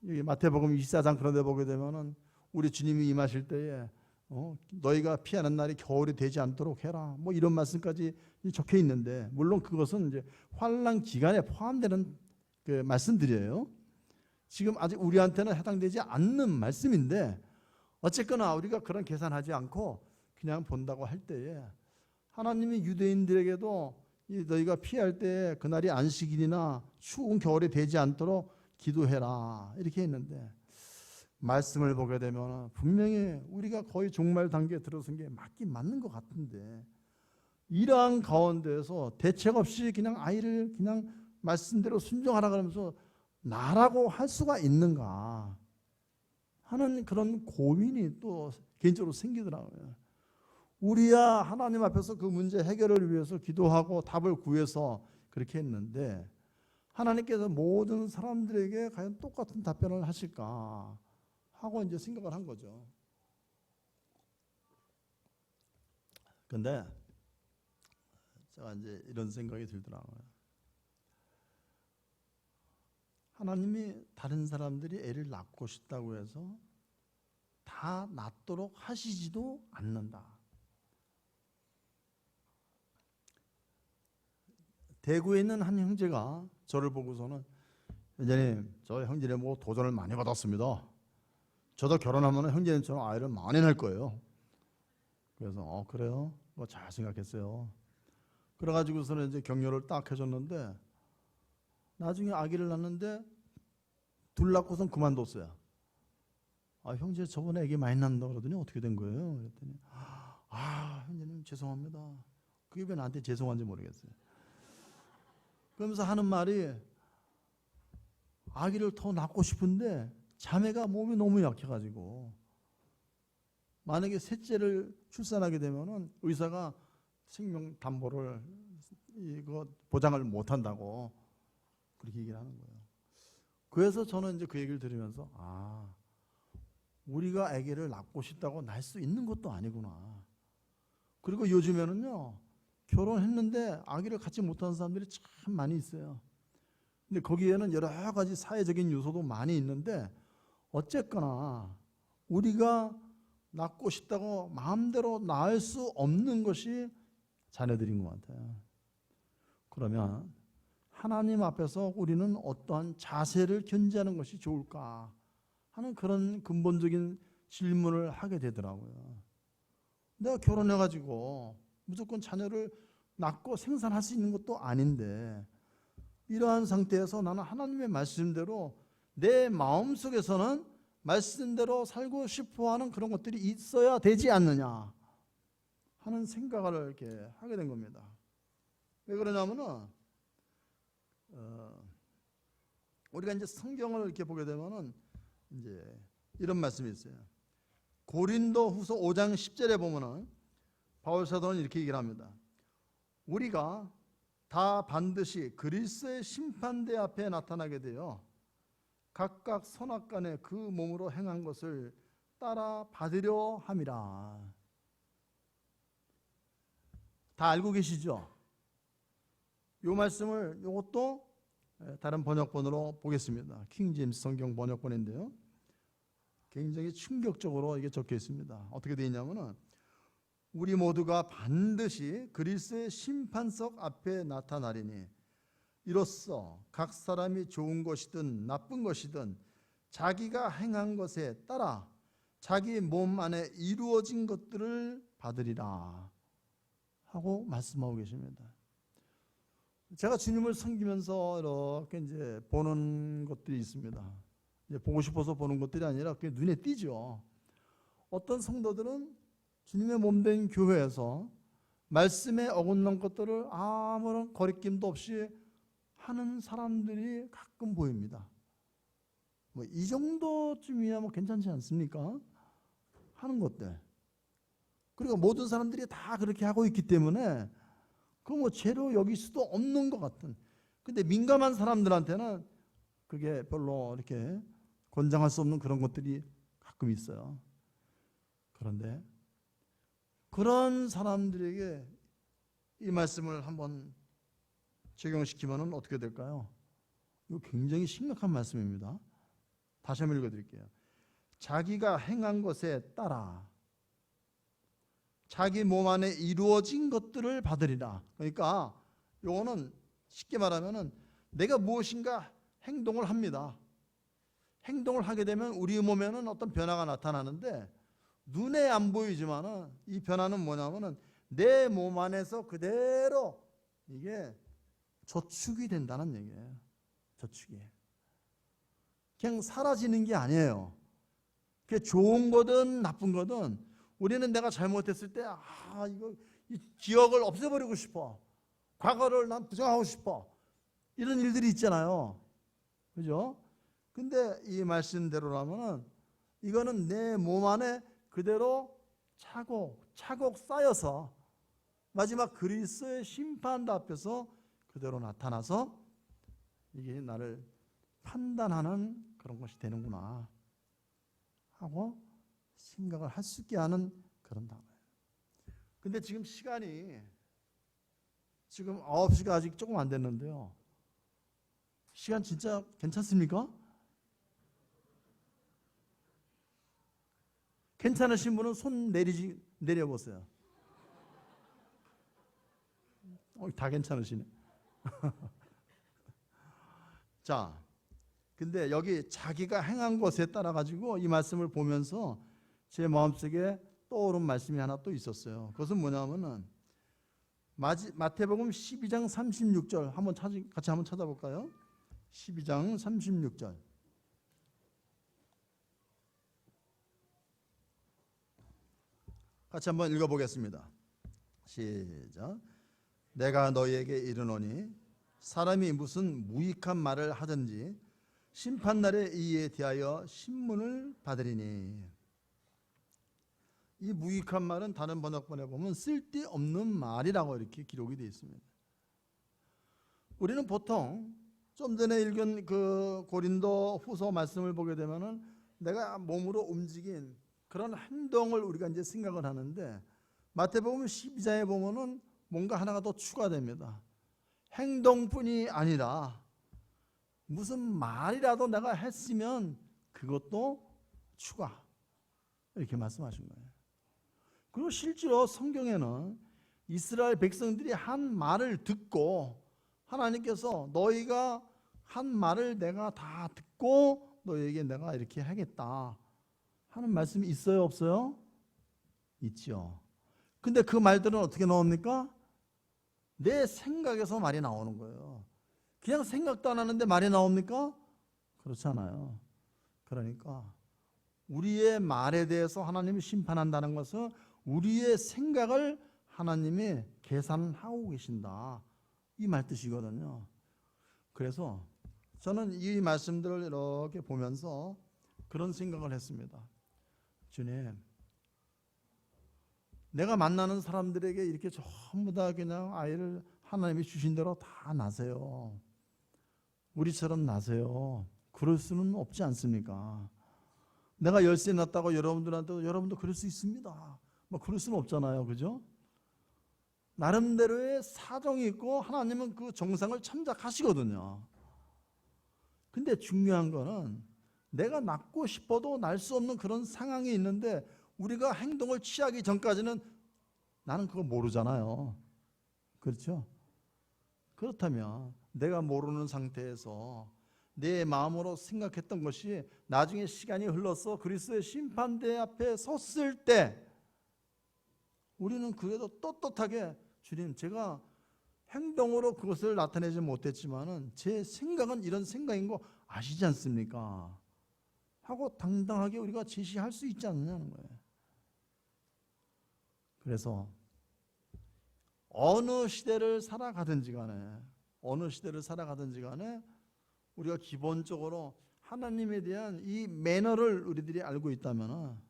여기 마태복음 24장 그런 데 보게 되면은 우리 주님이 임하실 때에 너희가 피하는 날이 겨울이 되지 않도록 해라, 뭐 이런 말씀까지 적혀 있는데, 물론 그것은 이제 환난 기간에 포함되는 그 말씀들이에요. 지금 아직 우리한테는 해당되지 않는 말씀인데, 어쨌거나 우리가 그런 계산하지 않고 그냥 본다고 할 때에, 하나님이 유대인들에게도 너희가 피할 때 그날이 안식일이나 추운 겨울이 되지 않도록 기도해라 이렇게 했는데, 말씀을 보게 되면 분명히 우리가 거의 종말 단계에 들어선 게 맞긴 맞는 것 같은데, 이러한 가운데에서 대책 없이 그냥 아이를 그냥 말씀대로 순종하라 그러면서 나라고 할 수가 있는가 하는 그런 고민이 또 개인적으로 생기더라고요. 우리야 하나님 앞에서 그 문제 해결을 위해서 기도하고 답을 구해서 그렇게 했는데 하나님께서 모든 사람들에게 과연 똑같은 답변을 하실까 하고 이제 생각을 한 거죠. 근데 제가 이제 이런 생각이 들더라고요. 하나님이 다른 사람들이 애를 낳고 싶다고 해서 다 낳도록 하시지도 않는다. 대구에 있는 한 형제가 저를 보고서는 형제님, 저 형제님 뭐 도전을 많이 받았습니다. 저도 결혼하면 형제님처럼 아이를 많이 낳을 거예요. 그래서 그래요? 뭐 잘 생각했어요. 그래가지고서는 이제 격려를 딱 해줬는데 나중에 아기를 낳는데 둘 낳고선 그만뒀어요. 형제 저번에 아기 많이 낳는다고 그러더니 어떻게 된 거예요? 그랬더니 형제님 죄송합니다. 그게 왜 나한테 죄송한지 모르겠어요. 그러면서 하는 말이 아기를 더 낳고 싶은데 자매가 몸이 너무 약해가지고 만약에 셋째를 출산하게 되면은 의사가 생명 담보를 이거 보장을 못한다고 그렇게 얘기를 하는 거예요. 그래서 저는 이제 그 얘기를 들으면서 우리가 아기를 낳고 싶다고 낳을 수 있는 것도 아니구나. 그리고 요즘에는요 결혼했는데 아기를 갖지 못하는 사람들이 참 많이 있어요. 근데 거기에는 여러 가지 사회적인 요소도 많이 있는데 어쨌거나 우리가 낳고 싶다고 마음대로 낳을 수 없는 것이 자녀들인 것 같아요. 그러면 하나님 앞에서 우리는 어떠한 자세를 견지하는 것이 좋을까 하는 그런 근본적인 질문을 하게 되더라고요. 내가 결혼해가지고 무조건 자녀를 낳고 생산할 수 있는 것도 아닌데 이러한 상태에서 나는 하나님의 말씀대로 내 마음속에서는 말씀대로 살고 싶어하는 그런 것들이 있어야 되지 않느냐 하는 생각을 이렇게 하게 된 겁니다. 왜 그러냐면은 우리가 이제 성경을 이렇게 보게 되면은 이제 이런 말씀이 있어요. 고린도후서 5장 10절에 보면은 바울 사도는 이렇게 얘기를 합니다. 우리가 다 반드시 그리스도의 심판대 앞에 나타나게 되어 각각 선악간에 그 몸으로 행한 것을 따라 받으려 함이라. 다 알고 계시죠? 이 말씀을 이것도 다른 번역본으로 보겠습니다. 킹제임스 성경 번역본인데요. 굉장히 충격적으로 이게 적혀 있습니다. 어떻게 되어 있냐면은 우리 모두가 반드시 그리스도의 심판석 앞에 나타나리니 이로써 각 사람이 좋은 것이든 나쁜 것이든 자기가 행한 것에 따라 자기 몸 안에 이루어진 것들을 받으리라 하고 말씀하고 계십니다. 제가 주님을 섬기면서 이렇게 이제 보는 것들이 있습니다. 이제 보고 싶어서 보는 것들이 아니라 그게 눈에 띄죠. 어떤 성도들은 주님의 몸된 교회에서 말씀에 어긋난 것들을 아무런 거리낌도 없이 하는 사람들이 가끔 보입니다. 뭐 이 정도쯤이야 뭐 괜찮지 않습니까? 하는 것들. 그리고 모든 사람들이 다 그렇게 하고 있기 때문에 그 뭐 죄로 여길 수도 없는 것 같은. 근데 민감한 사람들한테는 그게 별로 이렇게 권장할 수 없는 그런 것들이 가끔 있어요. 그런데 그런 사람들에게 이 말씀을 한번 적용시키면 어떻게 될까요? 이거 굉장히 심각한 말씀입니다. 다시 한번 읽어드릴게요. 자기가 행한 것에 따라 자기 몸 안에 이루어진 것들을 받으리라. 그러니까 이거는 쉽게 말하면은 내가 무엇인가 행동을 합니다. 행동을 하게 되면 우리 몸에는 어떤 변화가 나타나는데 눈에 안 보이지만은 이 변화는 뭐냐면은 내 몸 안에서 그대로 이게 저축이 된다는 얘기예요. 저축이. 그냥 사라지는 게 아니에요. 그게 좋은 거든 나쁜 거든 우리는 내가 잘못했을 때 이거 이 기억을 없애버리고 싶어. 과거를 난 부정하고 싶어. 이런 일들이 있잖아요. 그죠? 근데 이 말씀대로라면은 이거는 내 몸 안에 그대로 차곡차곡 쌓여서 마지막 그리스도의 심판대 앞에서 그대로 나타나서 이게 나를 판단하는 그런 것이 되는구나 하고 생각을 할 수 있게 하는 그런 단어예요. 근데 지금 시간이 지금 9시가 아직 조금 안 됐는데요. 시간 진짜 괜찮습니까? 괜찮으신 분은 손 내려보세요. 다 괜찮으시네. 자, 근데 여기 자기가 행한 것에 따라 가지고 이 말씀을 보면서 제 마음속에 떠오른 말씀이 하나 또 있었어요. 그것은 뭐냐면은 마태복음 12장 36절 같이 한번 찾아볼까요? 12장 36절. 같이 한번 읽어보겠습니다. 시작. 내가 너희에게 이르노니 사람이 무슨 무익한 말을 하든지 심판날에 이에 대하여 신문을 받으리니. 이 무익한 말은 다른 번역본에 보면 쓸데없는 말이라고 이렇게 기록이 되어 있습니다. 우리는 보통 좀 전에 읽은 그 고린도 후서 말씀을 보게 되면은 내가 몸으로 움직인 그런 행동을 우리가 이제 생각을 하는데 마태복음 12장에 보면은 뭔가 하나가 더 추가됩니다. 행동뿐이 아니라 무슨 말이라도 내가 했으면 그것도 추가 이렇게 말씀하신 거예요. 그리고 실제로 성경에는 이스라엘 백성들이 한 말을 듣고 하나님께서 너희가 한 말을 내가 다 듣고 너희에게 내가 이렇게 하겠다 하는 말씀이 있어요, 없어요? 있죠. 근데 그 말들은 어떻게 나옵니까? 내 생각에서 말이 나오는 거예요. 그냥 생각도 안 하는데 말이 나옵니까? 그렇지 않아요. 그러니까 우리의 말에 대해서 하나님이 심판한다는 것은 우리의 생각을 하나님이 계산하고 계신다, 이 말 뜻이거든요. 그래서 저는 이 말씀들을 이렇게 보면서 그런 생각을 했습니다. 주님, 내가 만나는 사람들에게 이렇게 전부 다 그냥 아이를 하나님이 주신 대로 다 낳으세요. 우리처럼 낳으세요. 그럴 수는 없지 않습니까? 내가 열쇠 낳았다고 여러분들한테도 여러분도 그럴 수 있습니다. 뭐 그럴 수는 없잖아요. 그죠? 나름대로의 사정이 있고 하나님은 그 정상을 참작하시거든요. 근데 중요한 거는 내가 낳고 싶어도 낳을 수 없는 그런 상황이 있는데 우리가 행동을 취하기 전까지는 나는 그거 모르잖아요. 그렇죠? 그렇다면 내가 모르는 상태에서 내 마음으로 생각했던 것이 나중에 시간이 흘러서 그리스도의 심판대 앞에 섰을 때 우리는 그래도 떳떳하게 주님, 제가 행동으로 그것을 나타내지 못했지만은 제 생각은 이런 생각인 거 아시지 않습니까? 하고 당당하게 우리가 제시할 수 있지 않느냐는 거예요. 그래서 어느 시대를 살아가든지 간에 우리가 기본적으로 하나님에 대한 이 매너를 우리들이 알고 있다면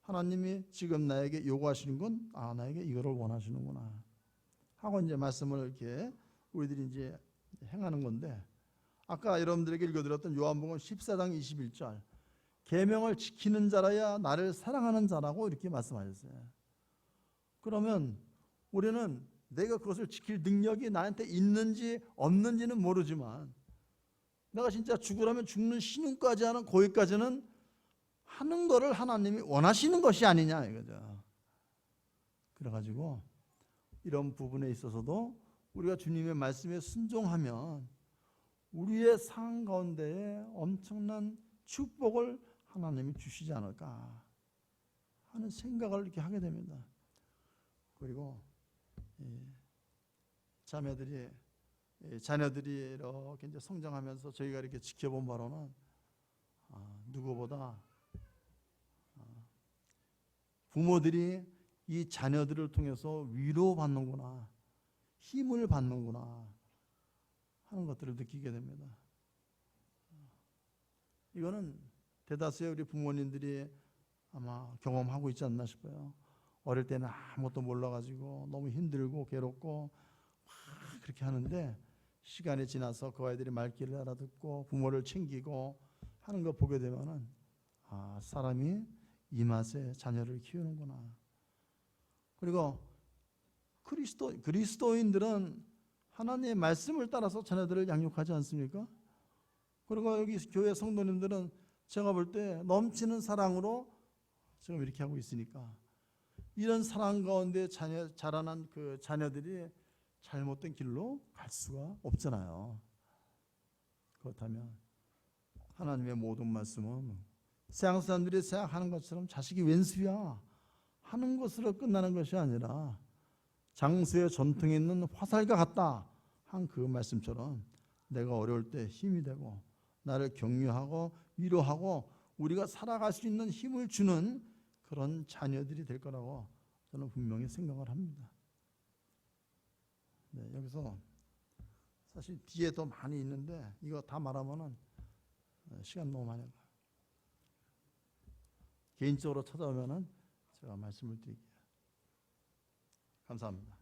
하나님이 지금 나에게 요구하시는 건 나에게 이거를 원하시는구나 하고 이제 말씀을 이렇게 우리들이 이제 행하는 건데, 아까 여러분들에게 읽어드렸던 요한복음 14장 21절 계명을 지키는 자라야 나를 사랑하는 자라고 이렇게 말씀하셨어요. 그러면 우리는 내가 그것을 지킬 능력이 나한테 있는지 없는지는 모르지만 내가 진짜 죽으라면 죽는 신용까지 하는 거기까지는 하는 거를 하나님이 원하시는 것이 아니냐 이거죠. 그래가지고 이런 부분에 있어서도 우리가 주님의 말씀에 순종하면 우리의 상황 가운데에 엄청난 축복을 하나님이 주시지 않을까 하는 생각을 이렇게 하게 됩니다. 그리고 자녀들이 이렇게 이제 성장하면서 저희가 이렇게 지켜본 바로는 누구보다 부모들이 이 자녀들을 통해서 위로받는구나, 힘을 받는구나 하는 것들을 느끼게 됩니다. 이거는 대다수의 우리 부모님들이 아마 경험하고 있지 않나 싶어요. 어릴 때는 아무것도 몰라가지고 너무 힘들고 괴롭고 막 그렇게 하는데 시간이 지나서 그 아이들이 말귀를 알아듣고 부모를 챙기고 하는 거 보게 되면은 사람이 이 맛에 자녀를 키우는구나. 그리고 그리스도인들은 하나님의 말씀을 따라서 자녀들을 양육하지 않습니까? 그리고 여기 교회 성도님들은 제가 볼 때 넘치는 사랑으로 지금 이렇게 하고 있으니까 이런 사랑 가운데 자라난 그 자녀들이 잘못된 길로 갈 수가 없잖아요. 그렇다면 하나님의 모든 말씀은 세상 사람들이 생각하는 것처럼 자식이 왼수야 하는 것으로 끝나는 것이 아니라 장수의 전통에 있는 화살과 같다 한 그 말씀처럼 내가 어려울 때 힘이 되고 나를 격려하고 위로하고 우리가 살아갈 수 있는 힘을 주는 그런 자녀들이 될 거라고 저는 분명히 생각을 합니다. 네, 여기서 사실 뒤에 더 많이 있는데 이거 다 말하면은 시간 너무 많이 가요. 개인적으로 찾아오면은 제가 말씀을 드릴게요. 감사합니다.